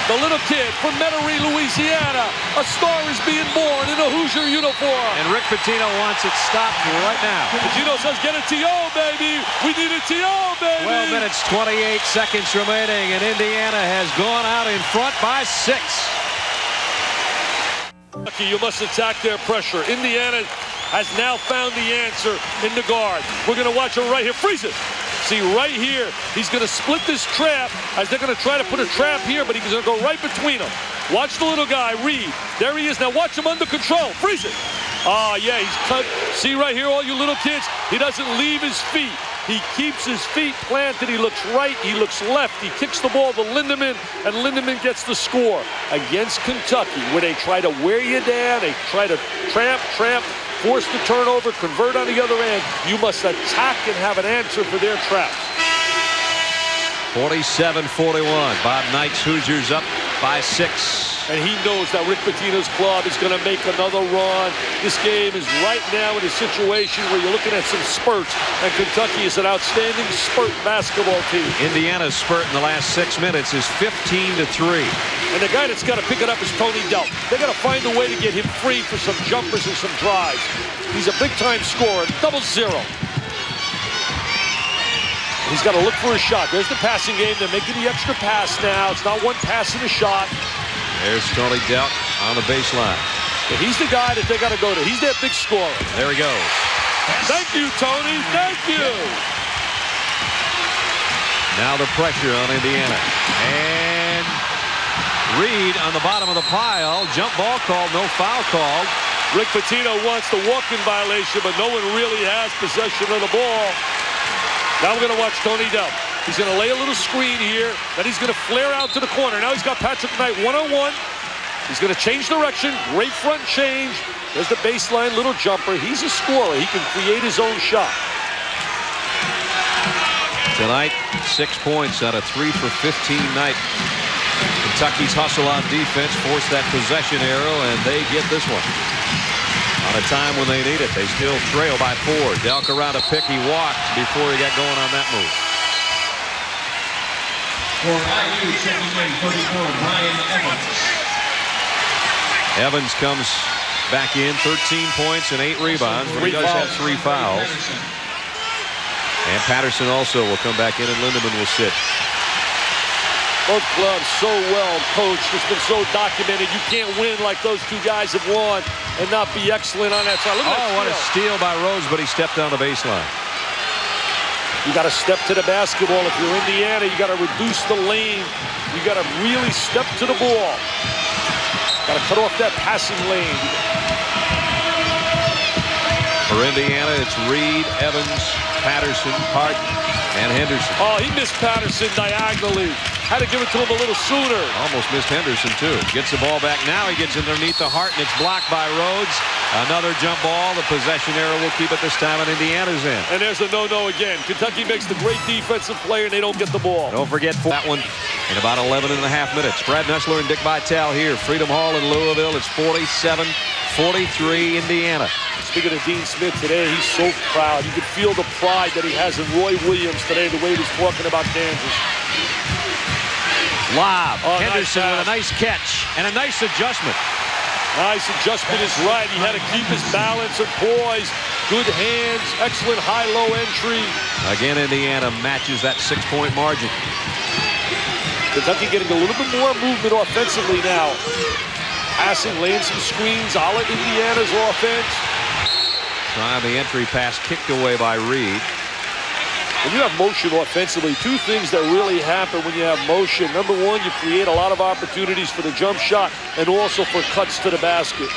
The little kid from Maui, Louisiana. A star is being born in a Hoosier uniform. And Rick Pitino wants it stopped right now. Pitino says, get a TO, baby. We need a TO, baby. 12 minutes, 28 seconds remaining, and Indiana has gone out in front by 6. You must attack their pressure. Indiana has now found the answer in the guard. We're going to watch him right here. Freeze it. See, right here, he's going to split this trap as they're going to try to put a trap here, but he's going to go right between them. Watch the little guy, Reed. There he is. Now watch him under control. Freeze it. Yeah, he's cut. See right here, all you little kids, he doesn't leave his feet. He keeps his feet planted. He looks right. He looks left. He kicks the ball to Lindemann, and Lindemann gets the score against Kentucky, where they try to wear you down. They try to tramp, force the turnover, convert on the other end. You must attack and have an answer for their traps. 47-41. Bob Knight's Hoosiers up by 6. And he knows that Rick Pitino's club is going to make another run. This game is right now in a situation where you're looking at some spurts, and Kentucky is an outstanding spurt basketball team. Indiana's spurt in the last 6 minutes is 15-3. And the guy that's got to pick it up is Tony Delk. They got to find a way to get him free for some jumpers and some drives. He's a big-time scorer, 0-0. He's got to look for a shot. There's the passing game. They're making the extra pass now. It's not one pass and a shot. There's Tony Delk on the baseline. And he's the guy that they got to go to. He's their big scorer. There he goes. Thank you, Tony. Thank you. Now the pressure on Indiana. And Reed on the bottom of the pile. Jump ball called, no foul called. Rick Pitino wants the walk-in violation, but no one really has possession of the ball. Now we're going to watch Tony Delk. He's going to lay a little screen here. Then he's going to flare out to the corner. Now he's got Patrick Knight one-on-one. He's going to change direction. Great front change. There's the baseline little jumper. He's a scorer. He can create his own shot. Tonight, 6 points out of 3 for 15 Knight. Kentucky's hustle on defense forced that possession arrow, and they get this one. On a time when they need it. They still trail by 4. Delk around a pick. He walked before he got going on that move. For IU, checking in 34, Ryan Evans. Evans comes back in, 13 points and 8 rebounds, but he does have 3 fouls. And Patterson also will come back in, and Lindemann will sit. Both clubs so well coached. It's been so documented. You can't win like those two guys have won and not be excellent on that side. Look at that what a steal by Rhodes, but he stepped on the baseline. You got to step to the basketball. If you're Indiana, you got to reduce the lane. You got to really step to the ball. Got to cut off that passing lane. For Indiana, it's Reed, Evans, Patterson, Hart, and Henderson. Oh, he missed Patterson diagonally. Had to give it to him a little sooner. Almost missed Henderson, too. Gets the ball back now. He gets underneath the Hart, and it's blocked by Rhodes. Another jump ball. The possession error will keep it this time, and Indiana's in. And there's a no-no again. Kentucky makes the great defensive play, and they don't get the ball. Don't forget that one in about 11 and a half minutes. Brad Nessler and Dick Vitale here. Freedom Hall in Louisville. It's 47-43 Indiana. Speaking of Dean Smith today, he's so proud. You can feel the pride that he has in Roy Williams today, the way he was talking about Kansas. Lob. Henderson with a nice catch and a nice adjustment. Nice adjustment is right. He had to keep his balance and poise. Good hands. Excellent high-low entry. Again, Indiana matches that 6-point margin. Kentucky getting a little bit more movement offensively now. Passing, laying some screens, a la Indiana's offense. Trying the entry pass kicked away by Reed. When you have motion offensively, two things that really happen when you have motion. Number one, you create a lot of opportunities for the jump shot and also for cuts to the basket.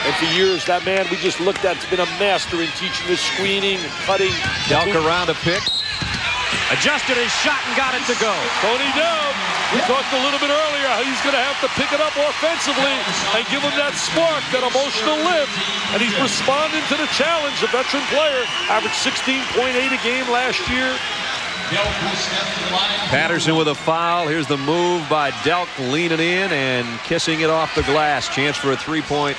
And for years, that man we just looked at has been a master in teaching the screening and cutting. Delk around a pick. Adjusted his shot and got it to go. Tony Delk, we talked a little bit earlier how he's going to have to pick it up offensively and give him that spark, that emotional lift. And he's responding to the challenge. A veteran player, averaged 16.8 a game last year. Patterson with a foul. Here's the move by Delk, leaning in and kissing it off the glass. Chance for a 3-point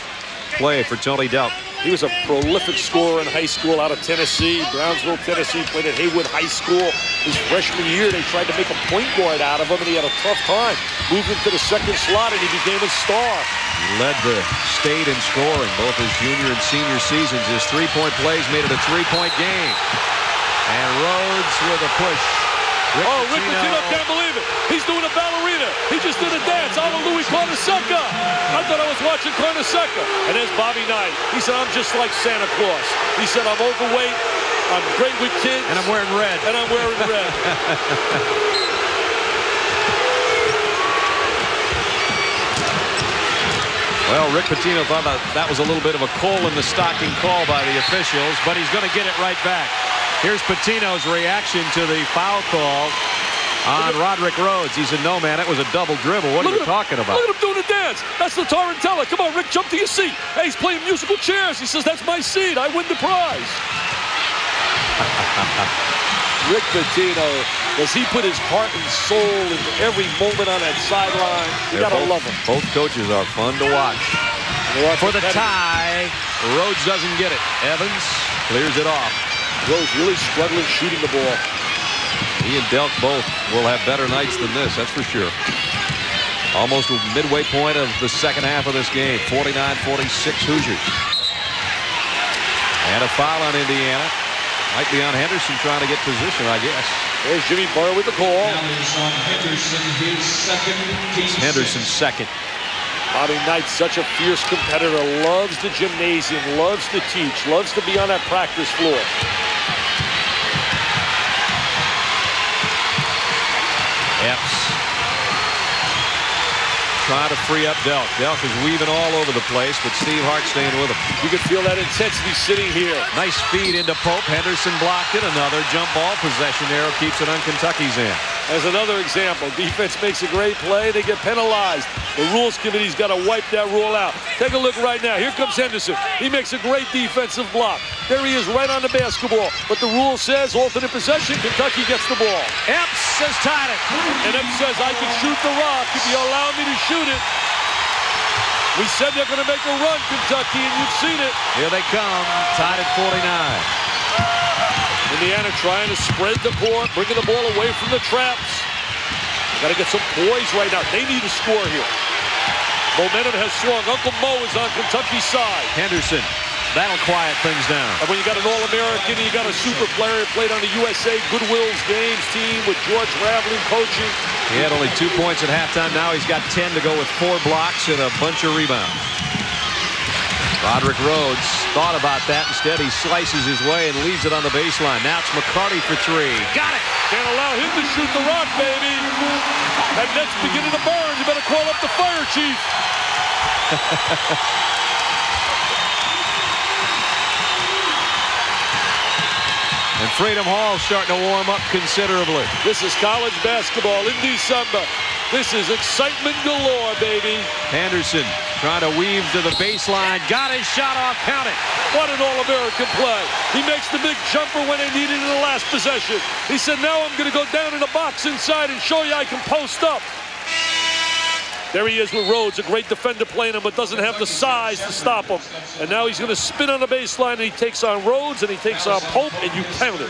play for Tony Delk. He was a prolific scorer in high school out of Tennessee. Brownsville, Tennessee, played at Haywood High School. His freshman year, they tried to make a point guard out of him, and he had a tough time. Moved him to the second slot, and he became a star. He led the state in scoring both his junior and senior seasons. His 3-point plays made it a 3-point game. And Rhodes with a push. Rick Pitino can't believe it. He's doing a ballerina. He just did a dance. I'm a Louis Carnesecca. I thought I was watching Carnesecca. And there's Bobby Knight. He said, I'm just like Santa Claus. He said, I'm overweight. I'm great with kids. And I'm wearing red. And I'm wearing red. Well, Rick Pitino thought that was a little bit of a coal in the stocking call by the officials, but he's going to get it right back. Here's Pitino's reaction to the foul call on Roderick Rhodes. He said, no, man, it was a double dribble. What are you talking about? Look at him doing a dance. That's the Tarantella. Come on, Rick, jump to your seat. Hey, he's playing musical chairs. He says, that's my seat. I win the prize. Rick Pitino, does he put his heart and soul into every moment on that sideline? You got to love him. Both coaches are fun to watch. For the tie, Rhodes doesn't get it. Evans clears it off. Rhodes really struggling shooting the ball. He and Delk both will have better nights than this, that's for sure. Almost a midway point of the second half of this game. 49-46 Hoosiers. And a foul on Indiana. Might be on Henderson trying to get position, I guess. There's Jimmy Burr with the call. Henderson's second. Bobby Knight, such a fierce competitor, loves the gymnasium, loves to teach, loves to be on that practice floor. Epps trying to free up Delk. Delk is weaving all over the place, but Steve Hart staying with him. You can feel that intensity sitting here. Nice feed into Pope. Henderson blocked it. Another jump ball. Possession arrow keeps it on Kentucky's end. As another example, defense makes a great play. They get penalized. The rules committee's got to wipe that rule out. Take a look right now. Here comes Henderson. He makes a great defensive block. There he is right on the basketball. But the rule says alternate possession. Kentucky gets the ball. Epps has tied it. And Epps says, I can shoot the rock if you allow me to shoot it. We said they're going to make a run, Kentucky, and you've seen it. Here they come, tied at 49. Indiana trying to spread the court, bringing the ball away from the traps. They got to get some poise right now. They need a score here. Momentum has swung. Uncle Mo is on Kentucky's side. Henderson, that'll quiet things down. And when you got an All-American, you got a super player who played on the USA Goodwill's games team with George Raveling coaching. He had only 2 points at halftime. Now he's got 10 to go with 4 blocks and a bunch of rebounds. Roderick Rhodes thought about that. Instead, he slices his way and leaves it on the baseline. Now it's McCarty for 3. Got it! Can't allow him to shoot the rock, baby. That net's beginning to burn. You better call up the fire chief. And Freedom Hall's starting to warm up considerably. This is college basketball in December. This is excitement galore, baby. Henderson trying to weave to the baseline. Got his shot off. Count it. What an All-American play. He makes the big jumper when they needed it in the last possession. He said, now I'm going to go down in the box inside and show you I can post up. There he is with Rhodes, a great defender playing him, but doesn't have the size to stop him. And now he's going to spin on the baseline, and he takes on Rhodes, and he takes on Pope, and you count it.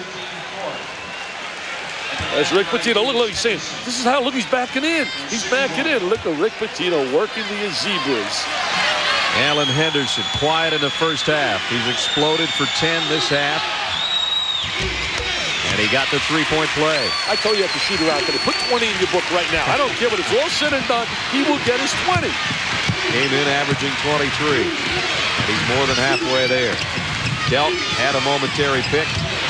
As Rick Pitino, look, he's saying, this is how, look, he's backing in. He's backing in. Look at Rick Pitino working the zebras. Alan Henderson, quiet in the first half. He's exploded for 10 this half. And he got the three-point play. I told you you have to shoot around today. Put 20 in your book right now. I don't care what it's all said and done. He will get his 20. Came in averaging 23. And he's more than halfway there. Delt had a momentary pick.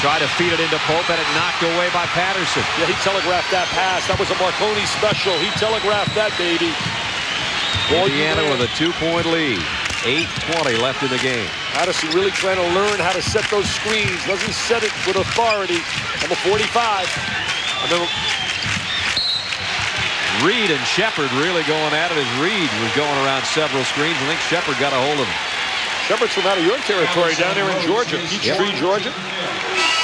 Tried to feed it into Pope, and it knocked away by Patterson. Yeah, he telegraphed that pass. That was a Marconi special. He telegraphed that, baby. Indiana with a 2-point lead. 8:20 left in the game. Patterson really trying to learn how to set those screens. Doesn't set it with authority. Number 45. Reed and Shepard really going at it as Reed was going around several screens. I think Shepard got a hold of him. Shepard's from out of your territory down there in Georgia. Peachtree, Georgia.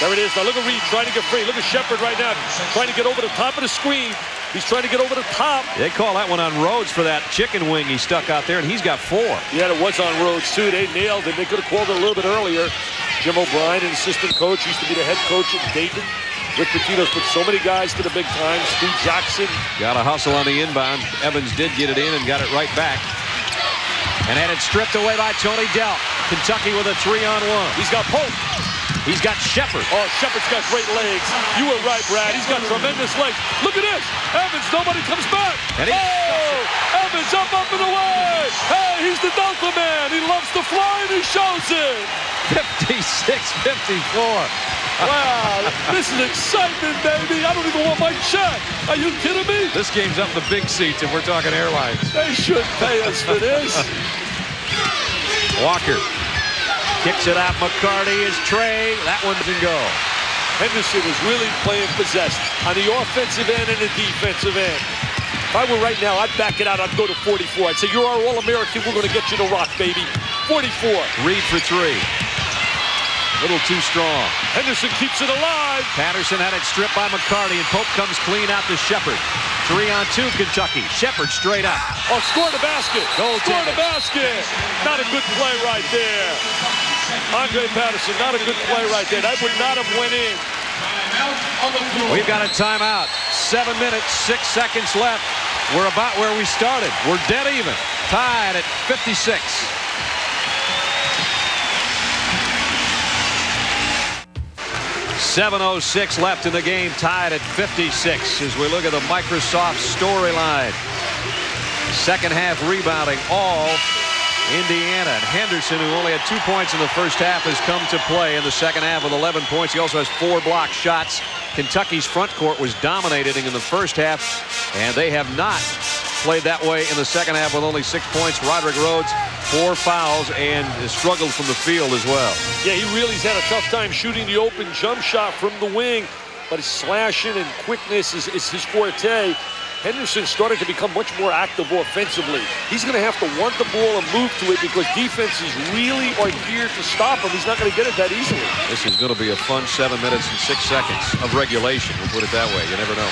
There it is. Now look at Reed trying to get free. Look at Shepard right now trying to get over the top of the screen. He's trying to get over the top. They call that one on Rhodes for that chicken wing he stuck out there, and he's got 4. Yeah, it was on Rhodes, too. They nailed it. They could have called it a little bit earlier. Jim O'Brien, an assistant coach, used to be the head coach at Dayton. Rick Pitino's put so many guys to the big time. Stu Jackson. Got a hustle on the inbound. Evans did get it in and got it right back. And had it stripped away by Tony Delt. Kentucky with a 3-on-1. He's got Pope. He's got Shepard. Oh, Shepard's got great legs. You were right, Brad. He's got tremendous legs. Look at this. Evans, nobody comes back. And Evans up and away. Hey, he's the dunker man. He loves to fly, and he shows it. 56-54. Wow, this is excitement, baby. I don't even want my check. Are you kidding me? This game's up the big seats, and we're talking airlines. They should pay us for this. Walker kicks it out. McCarty is Trey. That one doesn't go. Henderson is really playing possessed on the offensive end and the defensive end. If I were right now, I'd back it out. I'd go to 44. I'd say, you're our All-American. We're going to get you to rock, baby. 44. Reed for 3. Little too strong. Henderson keeps it alive. Patterson had it stripped by McCarty, and Pope comes clean out to Shepard. 3-on-2 Kentucky. Shepard straight up. Oh, score the basket. Score the basket. Not a good play right there. Andre Patterson, not a good play right there. That would not have went in. We've got a timeout. 7 minutes, 6 seconds left. We're about where we started. We're dead even. Tied at 56. .706 left in the game, tied at 56 as we look at the Microsoft storyline. Second half rebounding, all Indiana. And Henderson, who only had 2 points in the first half, has come to play in the second half with 11 points. He also has 4 block shots. Kentucky's front court was dominating in the first half, and they have not played that way in the second half with only 6 points. Roderick Rhodes, 4 fouls, and struggled from the field as well. Yeah, he really's had a tough time shooting the open jump shot from the wing, but his slashing and quickness is his forte. Henderson started to become much more active offensively. He's going to have to want the ball and move to it because defenses really are geared to stop him. He's not going to get it that easily. This is going to be a fun 7 minutes and 6 seconds of regulation. We'll put it that way. You never know.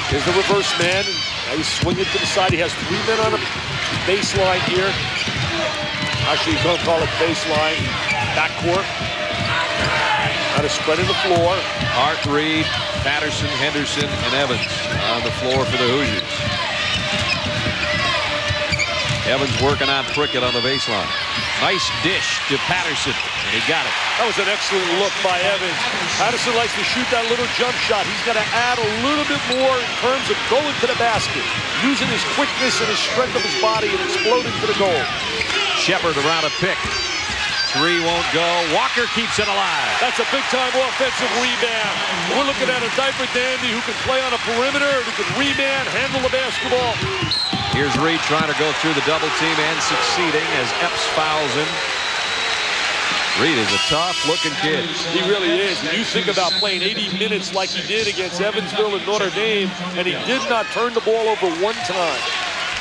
Here's the reverse man. Now he's swinging to the side. He has 3 men on him. baseline here. Actually, you don't call it baseline. Backcourt. Kind of spreading the floor. Hart, Reed, Patterson, Henderson, and Evans on the floor for the Hoosiers. Evans working on Prickett on the baseline. Nice dish to Patterson, and he got it. That was an excellent look by Evans. Patterson likes to shoot that little jump shot. He's got to add a little bit more in terms of going to the basket, using his quickness and his strength of his body and exploding to the goal. Shepard around a pick. Three won't go. Walker keeps it alive. That's a big-time offensive rebound. We're looking at a diaper dandy who can play on a perimeter, who can rebound, handle the basketball. Here's Reed trying to go through the double team and succeeding as Epps fouls him. Reed is a tough-looking kid. He really is. When you think about playing 80 minutes like he did against Evansville and Notre Dame, and he did not turn the ball over one time.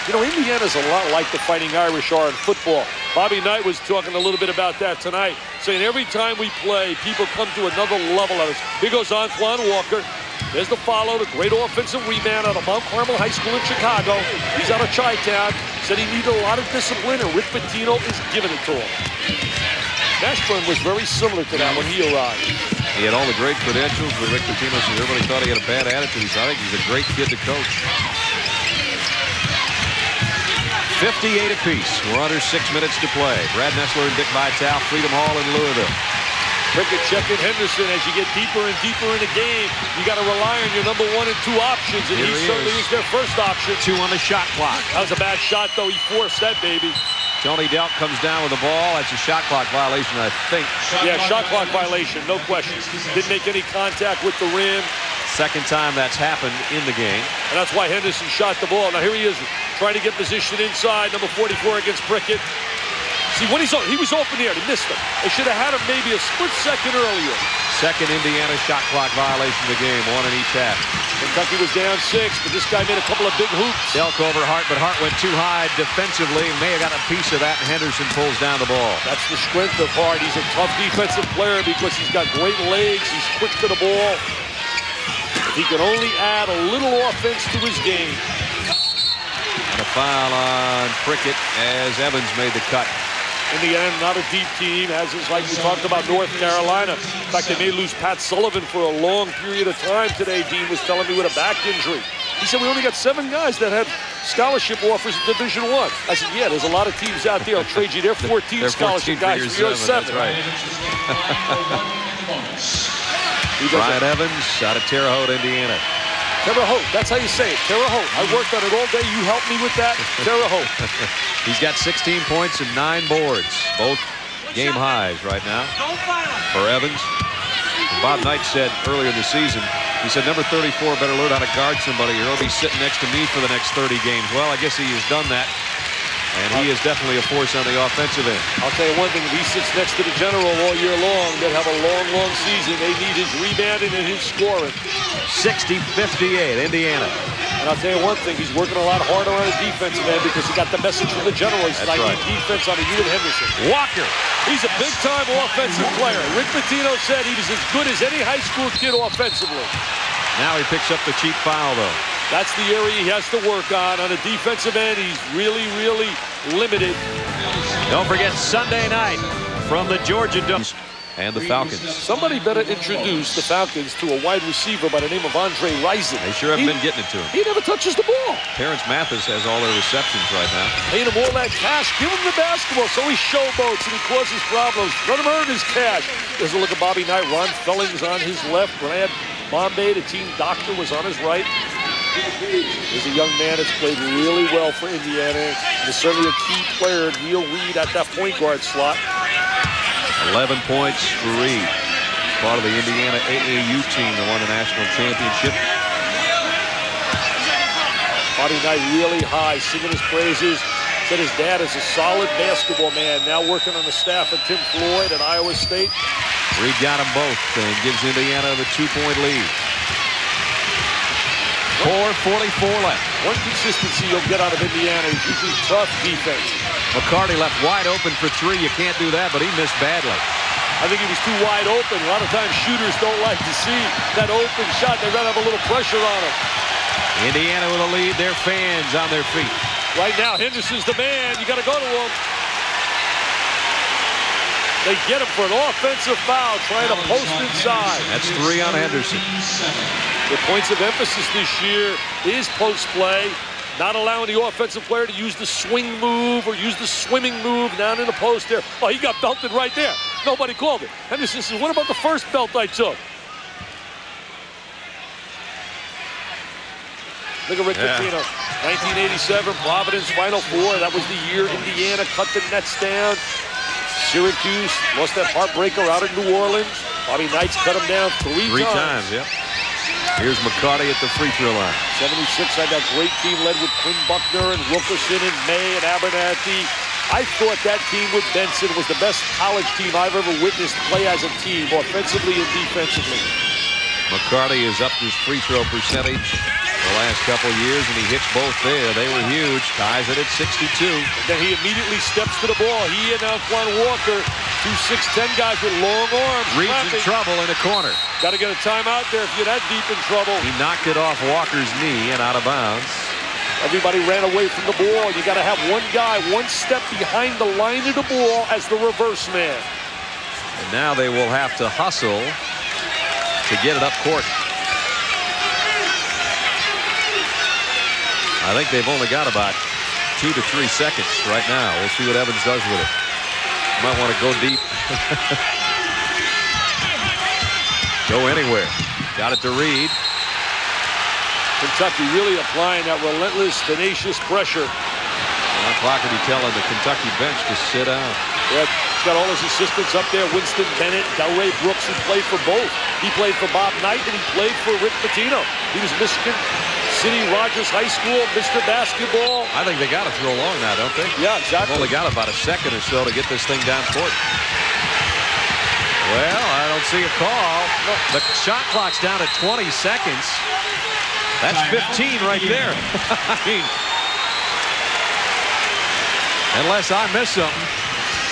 You know, Indiana's a lot like the Fighting Irish are in football. Bobby Knight was talking a little bit about that tonight, saying every time we play, people come to another level of us. Here goes Antoine Walker. There's the follow, the great offensive rebound out of Mount Carmel High School in Chicago. He's out of Chi-Town. Said he needed a lot of discipline, and Rick Pitino is giving it to him. Mashburn was very similar to that when he arrived. He had all the great credentials, but Rick Pitino said everybody thought he had a bad attitude. I think he's a great kid to coach. 58 apiece. We're under 6 minutes to play. Brad Nessler and Dick Vitale, Freedom Hall in Louisville. Prickett checking Henderson. As you get deeper and deeper in the game, you got to rely on your number 1 and 2 options, and he certainly is their first option. 2 on the shot clock. That was a bad shot, though. He forced that, baby. Tony Delk comes down with the ball. That's a shot clock violation, I think. Yeah, shot clock violation, no question. Didn't make any contact with the rim. Second time that's happened in the game. And that's why Henderson shot the ball. Now here he is trying to get position inside, number 44 against Prickett. See, when he was open there, they missed him. They should have had him maybe a split second earlier. Second Indiana shot clock violation of the game, 1 in each half. Kentucky was down 6, but this guy made a couple of big hoops. Delk over Hart, but Hart went too high defensively. May have got a piece of that, and Henderson pulls down the ball. That's the strength of Hart. He's a tough defensive player because he's got great legs. He's quick to the ball. If he could only add a little offense to his game. And a foul on Prickett as Evans made the cut. Indiana, not a deep team, as is like we talked about North Carolina. In fact, they may lose Pat Sullivan for a long period of time today, Dean was telling me, with a back injury. He said, we only got 7 guys that have scholarship offers in Division I. I said, yeah, there's a lot of teams out there. I'll trade you their 14 scholarship guys for your 7. That's right. Brian Evans out of Terre Haute, Indiana. Terre Haute, that's how you say it, Terre Haute. I worked on it all day. You helped me with that, Terre Haute. He's got 16 points and 9 boards, both game highs right now for Evans. Bob Knight said earlier in the season, he said, number 34 better learn how to guard somebody or he'll be sitting next to me for the next 30 games. Well, I guess he has done that. And he is definitely a force on the offensive end. I'll tell you one thing, if he sits next to the general all year long, they'll have a long, long season. They need his rebounding and his scoring. 60-58, Indiana. And I'll tell you one thing, he's working a lot harder on his defensive end because he got the message from the general. He's like, right. Defense on you and Henderson. Walker. He's a big-time offensive player. Rick Pitino said he was as good as any high school kid offensively. Now he picks up the cheap foul, though. That's the area he has to work on. On the defensive end, he's really, really limited. Don't forget Sunday night from the Georgia Dome and the Falcons. Somebody better introduce the Falcons to a wide receiver by the name of Andre Rison. They sure haven't been getting it to him. He never touches the ball. Terrence Mathis has all their receptions right now. Paying him all that cash. Give him the basketball so he showboats and he causes problems. Let him earn his cash. There's a look at Bobby Knight. Ron Fellings on his left. Brad Bombay, the team doctor, was on his right. There's a young man that's played really well for Indiana. And is certainly a key player, Neil Reed, at that point guard slot. 11 points for Reed. Part of the Indiana AAU team that won the national championship. Bobby Knight really high, singing his praises. Said his dad is a solid basketball man, now working on the staff at Tim Floyd at Iowa State. Reed got them both and gives Indiana the 2-point lead. 4:44 left. One consistency you'll get out of Indiana is usually tough defense. McCarty left wide open for 3. You can't do that, but he missed badly. I think he was too wide open. A lot of times shooters don't like to see that open shot. They'd rather have a little pressure on him. Indiana with a lead. Their fans on their feet. Right now, Henderson's the man. You got to go to him. They get him for an offensive foul, trying to post inside. That's 3 on Henderson. The points of emphasis this year is post play, not allowing the offensive player to use the swing move or use the swimming move down in the post there. Oh, he got belted right there. Nobody called it. Henderson says, what about the first belt I took? Look at Rick Pitino. 1987, Providence Final Four. That was the year Indiana cut the nets down. Syracuse lost that heartbreaker out in New Orleans. Bobby Knight's cut him down three times. Yep. Here's McCarty at the free throw line. 76 had that great team led with Quinn Buckner and Wilkerson and May and Abernathy. I thought that team with Benson was the best college team I've ever witnessed play as a team, offensively and defensively. McCarty is up his free throw percentage the last couple of years, and he hits both there. They were huge. Ties it at 62. And then he immediately steps to the ball. He and Antoine Walker, 2 6'10" guys with long arms. Reed's in trouble in the corner. Got to get a timeout there if you're that deep in trouble. He knocked it off Walker's knee and out of bounds. Everybody ran away from the ball. You got to have one guy, one step behind the line of the ball as the reverse man. And now they will have to hustle to get it up court. I think they've only got about 2 to 3 seconds right now. We'll see what Evans does with it. Might want to go deep. Go anywhere. Got it to Reed. Kentucky really applying that relentless, tenacious pressure. Ron Clark will be telling the Kentucky bench to sit down. Yeah, he's got all his assistants up there. Winston Bennett, Delray Brooks, who played for both. He played for Bob Knight, and he played for Rick Pitino. He was Michigan City Rogers High School, Mr. Basketball. I think they got to throw long now, don't they? Yeah, exactly. They've only got about a second or so to get this thing down court. Well, I don't see a call. The shot clock's down at 20 seconds. That's 15 right there. I mean, unless I miss something.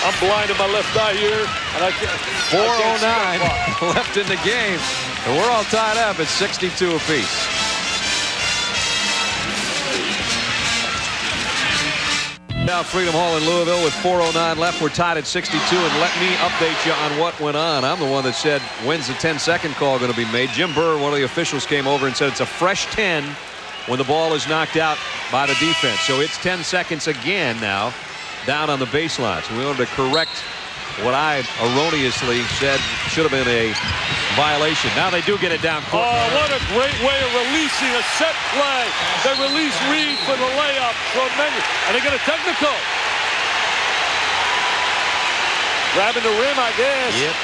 I'm blind in my left eye here, and I can't. 4:09 left in the game, and we're all tied up at 62 apiece. Now Freedom Hall in Louisville with 4:09 left. We're tied at 62, and let me update you on what went on. I'm the one that said, when's the 10-second call going to be made? Jim Burr, one of the officials, came over and said it's a fresh 10 when the ball is knocked out by the defense. So it's 10 seconds again now down on the baseline. So we wanted to correct what I erroneously said should have been a violation. Now they do get it down court. Oh, what a great way of releasing a set play. They release Reed for the layup. Tremendous. And they get a technical. Grabbing the rim, I guess. Yep.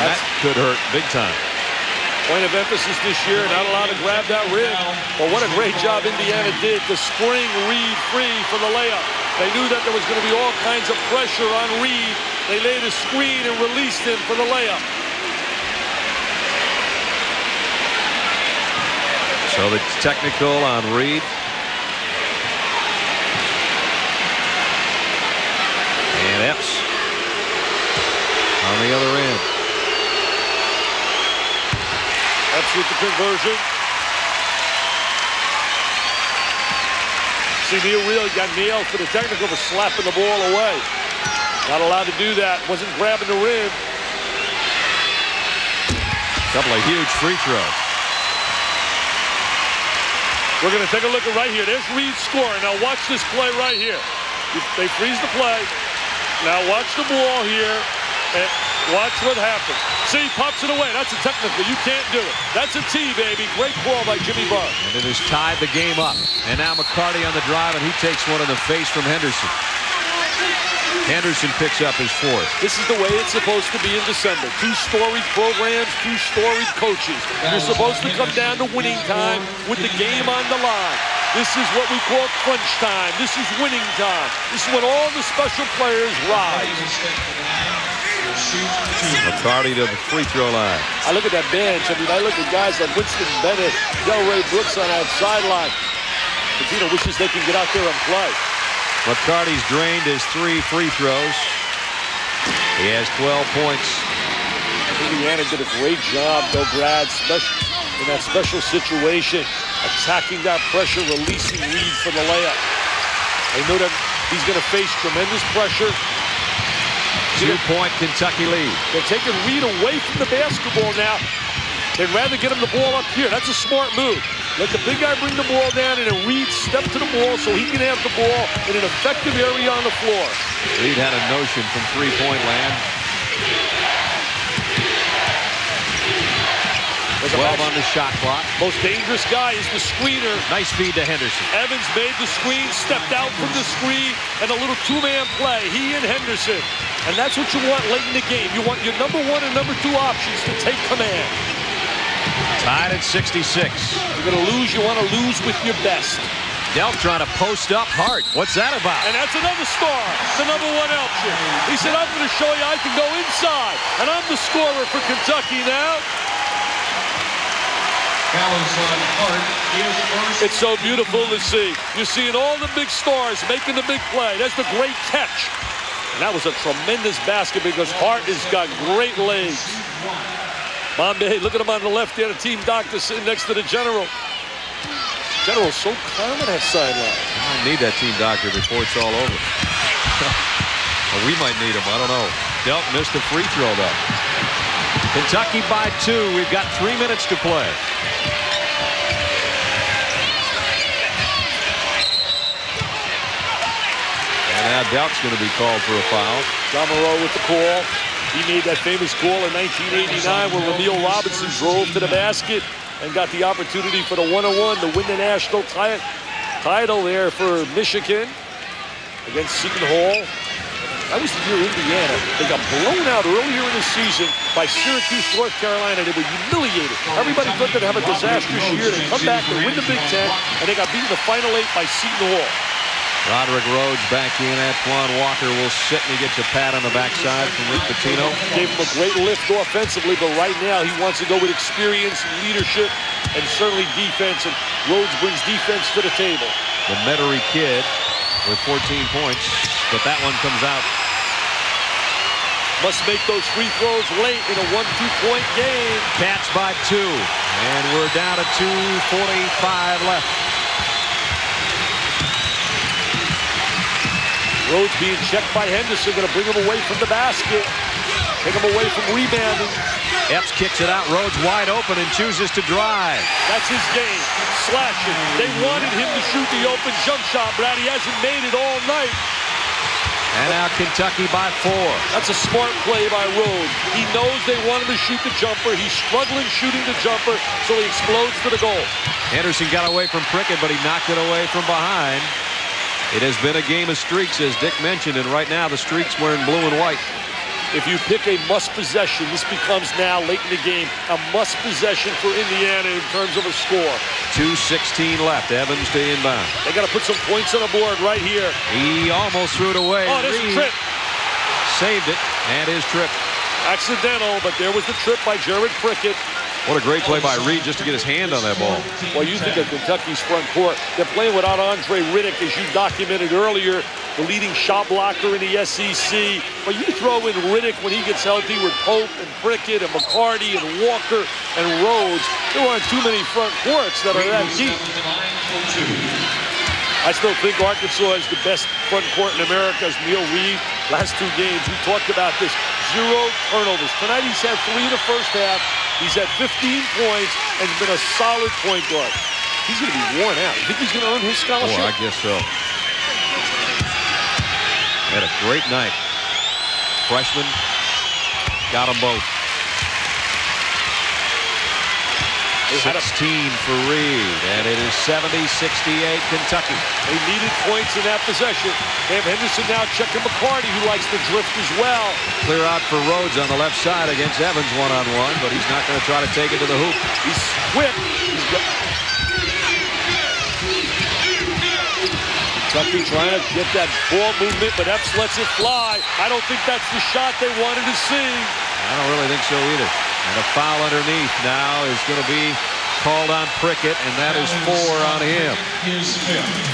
That could hurt big time. Point of emphasis this year, not allowed to grab that rim. But what a great job Indiana did to spring Reed free for the layup. They knew that there was going to be all kinds of pressure on Reed. They laid a screen and released him for the layup. So the technical on Reed. And Epps on the other end. Epps with the conversion. See, Neil really got nailed for the technical for slapping the ball away. Not allowed to do that. Wasn't grabbing the rim. Couple of huge free throws. We're going to take a look at right here. There's Reed scoring. Now watch this play right here. They freeze the play. Now watch the ball here. And watch what happens. See, pops it away. That's a technical. You can't do it. That's a T, baby. Great call by Jimmy Burr. And it has tied the game up. And now McCarty on the drive, and he takes one in the face from Henderson. Henderson picks up his fourth. This is the way it's supposed to be in December. 2 storied programs, 2 storied coaches. You're supposed to come down to winning time with the game on the line. This is what we call crunch time. This is winning time. This is when all the special players rise. McCarty to the free throw line. I look at that bench. I mean, I look at guys like Winston Bennett, Delray Brooks on that sideline. Pitino wishes they can get out there and play. McCarty's drained his 3 free throws. He has 12 points. Indiana did a great job, though, Brad. in that special situation, attacking that pressure, releasing Reed for the layup. They know that he's going to face tremendous pressure. 2-point Kentucky lead. They're taking Reed away from the basketball now. They'd rather get him the ball up here. That's a smart move. Let the big guy bring the ball down and then Reed step to the ball so he can have the ball in an effective area on the floor. Reed had a notion from three-point land. 12 on the shot clock. Most dangerous guy is the screener. Nice feed to Henderson. Evans made the screen, stepped out from the screen, and a little two-man play. He and Henderson. And that's what you want late in the game. You want your number 1 and number 2 options to take command. Tied at 66. You're going to lose, you want to lose with your best. Delp trying to post up Hart. What's that about? And that's another star, the number 1 option. He said, I'm going to show you I can go inside. And I'm the scorer for Kentucky now. It's so beautiful to see. You're seeing all the big stars making the big play. That's the great catch. And that was a tremendous basket because Hart has got great legs. Bombay, look at him on the left there, the team doctor sitting next to the general. General's so calm on that sideline. I need that team doctor before it's all over. Well, we might need him. I don't know. Delp missed a free throw, though. Kentucky by 2. We've got 3 minutes to play. And now Delp's going to be called for a foul. John Moreau with the call. He made that famous call in 1989 when Ramil Robinson drove to the basket and got the opportunity for the 101 to win the national title there for Michigan against Seton Hall. That was the year Indiana. They got blown out earlier in the season by Syracuse, North Carolina. They were humiliated. Everybody thought they'd have a disastrous year. They come back, they win the Big Ten, and they got beaten in the Final 8 by Seton Hall. Roderick Rhodes back in. Antoine Walker will sit and he gets a pat on the backside from Rick Pitino. Gave him a great lift offensively, but right now he wants to go with experience and leadership and certainly defense, and Rhodes brings defense to the table. The Metairie kid with 14 points, but that one comes out. Must make those free throws late in a 1-2-point game. Cats by 2, and we're down to 2:45 left. Rhodes being checked by Henderson, going to bring him away from the basket. Take him away from rebounding. Epps kicks it out. Rhodes wide open and chooses to drive. That's his game. Slashing. They wanted him to shoot the open jump shot, Brad. He hasn't made it all night. And now Kentucky by 4. That's a smart play by Rhodes. He knows they want him to shoot the jumper. He's struggling shooting the jumper, so he explodes to the goal. Henderson got away from Prickett, but he knocked it away from behind. It has been a game of streaks, as Dick mentioned, and right now the streaks were in blue and white. If you pick a must possession, this becomes now late in the game a must possession for Indiana in terms of a score. 2:16 left. Evans to inbound. They got to put some points on the board right here. He almost threw it away. Oh, there's a trip. Saved it, and his trip. Accidental, but there was the trip by Jared Prickett. What a great play by Reed just to get his hand on that ball. Well, you think of Kentucky's front court. They're playing without Andre Riddick, as you documented earlier, the leading shot blocker in the SEC. But you throw in Riddick when he gets healthy with Pope and Prickett and McCarty and Walker and Rhodes. There aren't too many front courts that are that deep. I still think Arkansas is the best front court in America, as Neil Reed. Last 2 games, we talked about this. 0 turnovers. Tonight he's had 3 in the first half. He's had 15 points and been a solid point guard. He's going to be worn out. You think he's going to earn his scholarship? Boy, I guess so. Had a great night. Freshman got them both. 16 for Reed, and it is 70-68 Kentucky. They needed points in that possession. They have Henderson now checking McCarty, who likes to drift as well. Clear out for Rhodes on the left side against Evans one-on-one, but he's not going to try to take it to the hoop. He's quick. Kentucky trying to get that ball movement, but Epps lets it fly. I don't think that's the shot they wanted to see. I don't really think so either. And a foul underneath now is going to be called on Prickett, and that is 4 on him.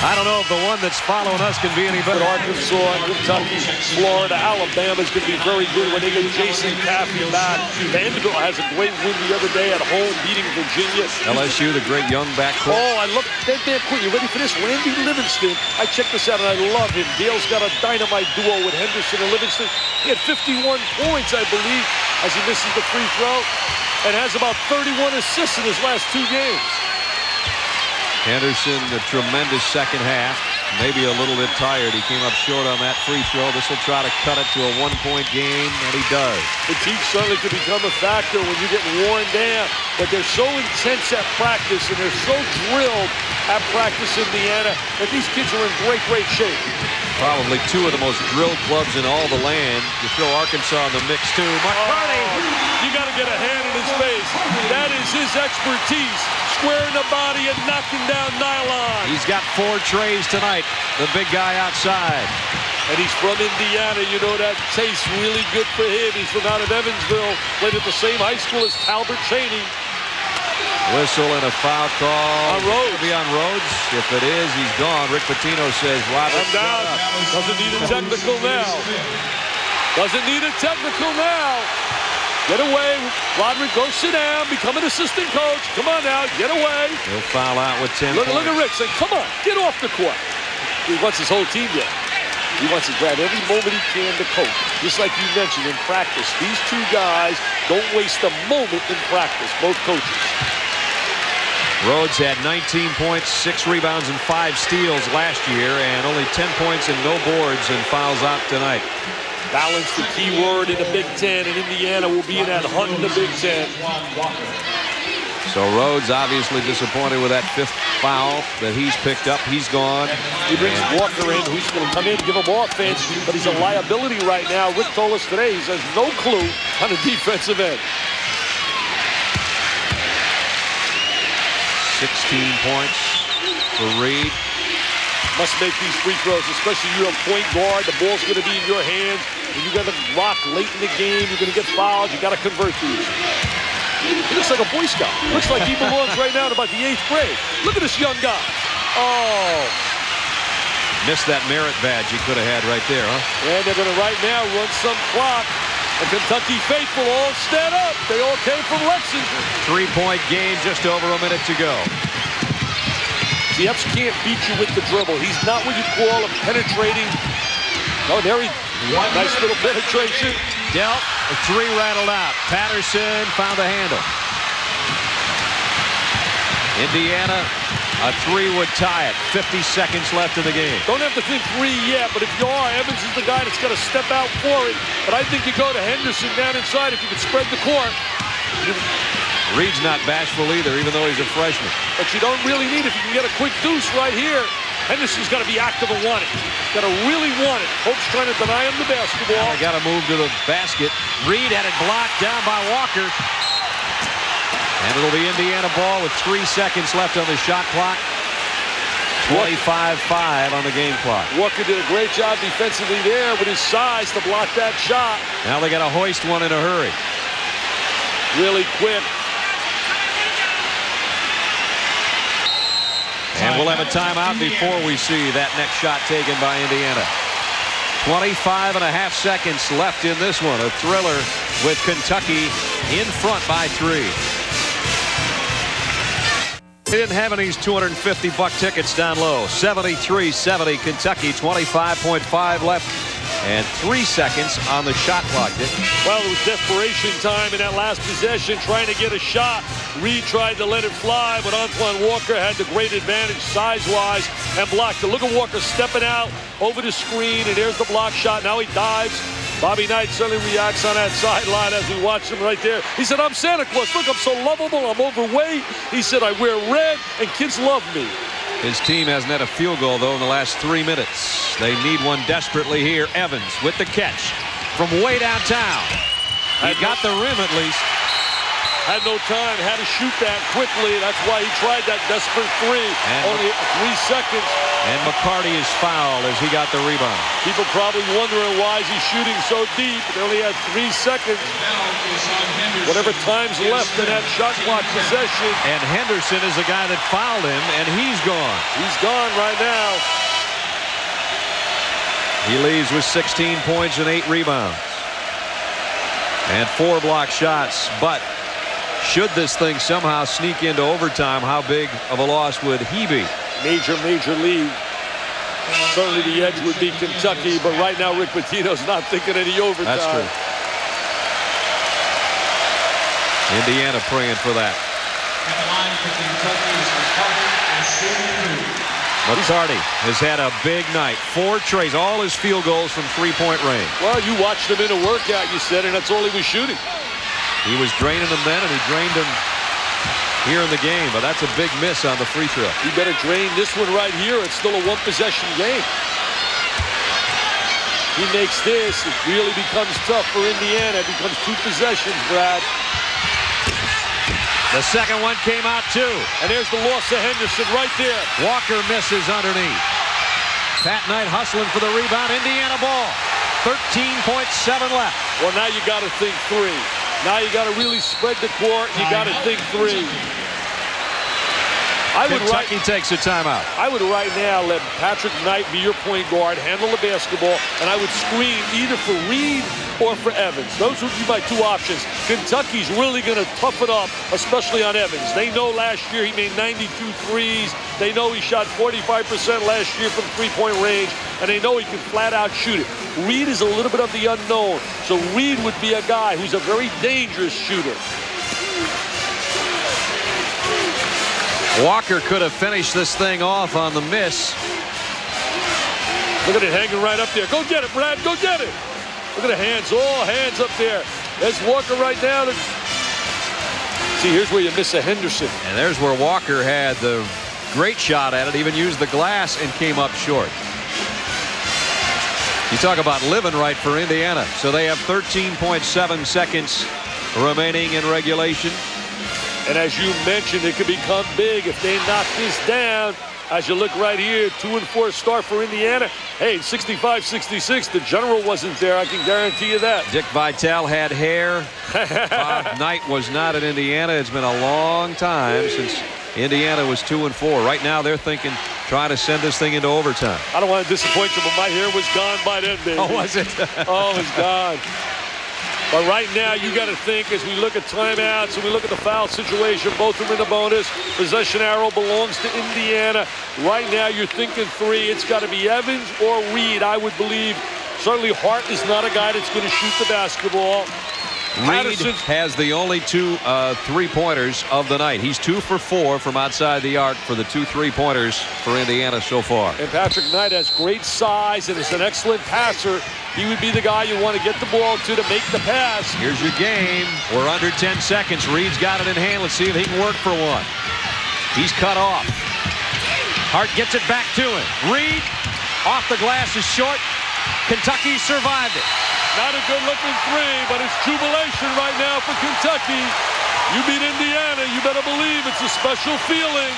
I don't know if the one that's following us can be any better. Arkansas, Kentucky, Florida, Alabama is going to be very good when they get Jason Caffey back. Vanderbilt has a great win the other day at home, beating Virginia. LSU, the great young backcourt. Oh, I love that damn quick. You ready for this? Randy Livingston. I checked this out, and I love him. Dale's got a dynamite duo with Henderson and Livingston. He had 51 points, I believe, as he misses the free throw, and has about 31 assists in his last 2 games. Henderson, a tremendous second half. Maybe a little bit tired. He came up short on that free throw. This will try to cut it to a 1-point game, and he does. Fatigue certainly could become a factor when you get worn down, but they're so intense at practice, and they're so drilled at practice, Indiana, that these kids are in great, great shape. Probably 2 of the most drilled clubs in all the land. You throw Arkansas in the mix, too. McCarty! You got to get a hand in his face. That is his expertise. Squaring the body and knocking down nylon. He's got 4 trays tonight, the big guy outside. And he's from Indiana. You know that tastes really good for him. He's from out of Evansville. Played at the same high school as Talbot Cheney. Whistle and a foul call. On Rhodes. Be on Rhodes. If it is, he's gone. Rick Pitino says, Robert, I'm down. Doesn't need a technical now. Doesn't need a technical now. Get away. Roderick, go sit down. Become an assistant coach. Come on now. Get away. He'll foul out with 10 Look points. at Rick say, come on. Get off the court. He wants his whole team there. He wants to grab every moment he can to coach. Just like you mentioned in practice. These 2 guys don't waste a moment in practice, both coaches. Rhodes had 19 points, 6 rebounds, and 5 steals last year, and only 10 points and no boards, and fouls out tonight. Balance the key word in the Big Ten, and Indiana will be in that hunt in the Big Ten. So Rhodes obviously disappointed with that 5th foul that he's picked up. He's gone. He brings Walker in, who's going to come in, give him offense, but he's a liability right now. Rick told us today he has no clue on the defensive end. 16 points for Reed. Must make these free throws, especially you're a point guard. The ball's going to be in your hands. And you got to rock late in the game. You're going to get fouled. You got to convert these. He looks like a Boy Scout. Looks like he belongs right now in about the 8th grade. Look at this young guy. Oh. Missed that merit badge he could have had right there, huh? And they're going to right now run some clock. The Kentucky faithful all stand up. They all came from Lexington. 3-point game, just over a minute to go. The Epps can't beat you with the dribble. He's not what you call a penetrating. Oh, there he. Nice little penetration. Dealt. A 3 rattled out. Patterson found the handle. Indiana, a 3 would tie it. 50 seconds left in the game. Don't have to think 3 yet, but if you are, Evans is the guy that's got to step out for it. But I think you go to Henderson down inside if you can spread the court. Reed's not bashful either, even though he's a freshman. But you don't really need it. If you can get a quick deuce right here, Henderson's got to be active and want it. Got to really want it. Hope's trying to deny him the basketball. Now they got to move to the basket. Reed had it blocked down by Walker. And it'll be Indiana ball with 3 seconds left on the shot clock. 25-5 on the game clock. Walker did a great job defensively there with his size to block that shot. Now they got to hoist one in a hurry. Really quick. And we'll have a timeout before we see that next shot taken by Indiana. 25 and a half seconds left in this one. A thriller with Kentucky in front by 3. They didn't have any $250 tickets down low. 73-70 Kentucky, 25.5 left. And 3 seconds on the shot clock. Well, it was desperation time in that last possession, trying to get a shot. Reed tried to let it fly, but Antoine Walker had the great advantage size-wise and blocked it. Look at Walker stepping out over the screen, and there's the block shot. Now he dives. Bobby Knight certainly reacts on that sideline as we watch him right there. He said, I'm Santa Claus. Look, I'm so lovable. I'm overweight. He said, I wear red, and kids love me. His team hasn't had a field goal, though, in the last 3 minutes. They need one desperately here. Evans with the catch from way downtown. He got the rim at least. Had no time, had to shoot that quickly. That's why he tried that desperate 3. And only 3 seconds. And McCarty is fouled as he got the rebound. People probably wondering why is he shooting so deep. They only had 3 seconds. Whatever time's left in that shot clock possession. And Henderson is the guy that fouled him, and he's gone. He's gone right now. He leaves with 16 points and 8 rebounds. And 4 block shots. But should this thing somehow sneak into overtime, how big of a loss would he be? Major lead. Certainly the edge would be Kentucky, but right now Rick Pitino's not thinking any overtime. That's true. Indiana praying for that. McCarty has had a big night. 4 trays, all his field goals from 3-point range. Well, you watched him in a workout, you said, and that's all he was shooting. He was draining them then, and he drained them here in the game, but that's a big miss on the free throw. You better drain this one right here. It's still a 1-possession game. He makes this, it really becomes tough for Indiana. It becomes 2 possessions, Brad. The second one came out too. And there's the loss of Henderson right there. Walker misses underneath. Pat Knight hustling for the rebound. Indiana ball. 13.7 left. Well, now you got to think 3. Now you got to really spread the court. You got to think 3. Kentucky takes a timeout. I would right now let Patrick Knight be your point guard, handle the basketball, and I would screen either for Reed or for Evans. Those would be my 2 options. Kentucky's really going to tough it up, especially on Evans. They know last year he made 92 threes. They know he shot 45% last year from 3-point range, and they know he can flat out shoot it. Reed is a little bit of the unknown, so Reed would be a guy who's a very dangerous shooter. Walker could have finished this thing off on the miss. Look at it hanging right up there. Go get it, Brad. Go get it. Look at the hands. All hands up there. There's Walker right now. See, here's where you miss a Henderson. And there's where Walker had the great shot at it. Even used the glass and came up short. You talk about living right for Indiana. So they have 13.7 seconds remaining in regulation. And as you mentioned, it could become big if they knock this down. As you look right here, 2-4 start for Indiana. Hey, 65-66, the general wasn't there. I can guarantee you that. Dick Vitale had hair. Bob Knight was not at Indiana. It's been a long time since Indiana was 2-4. Right now, they're thinking, trying to send this thing into overtime. I don't want to disappoint you, but my hair was gone by then, baby. Oh, was it? Oh, it's gone. But right now, you got to think as we look at timeouts and we look at the foul situation, both are in the bonus. Possession arrow belongs to Indiana. Right now, you're thinking 3. It's got to be Evans or Reed, I would believe. Certainly, Hart is not a guy that's going to shoot the basketball. Reed has the only 2 3-pointers of the night. He's 2 for 4 from outside the arc for the 2 3-pointers for Indiana so far. And Patrick Knight has great size and is an excellent passer. He would be the guy you want to get the ball to make the pass. Here's your game. We're under 10 seconds. Reed's got it in hand. Let's see if he can work for one. He's cut off. Hart gets it back to him. Reed off the glass is short. Kentucky survived it. Not a good-looking 3, but it's jubilation right now for Kentucky. You beat Indiana, you better believe it's a special feeling.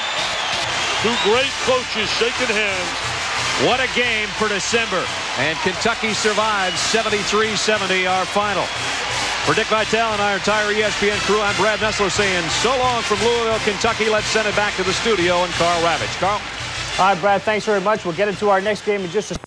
2 great coaches shaking hands. What a game for December. And Kentucky survives 73-70, our final. For Dick Vitale and our entire ESPN crew, I'm Brad Nessler saying so long from Louisville, Kentucky. Let's send it back to the studio and Carl Ravitch. Carl? All right, Brad, thanks very much. We'll get into our next game in just a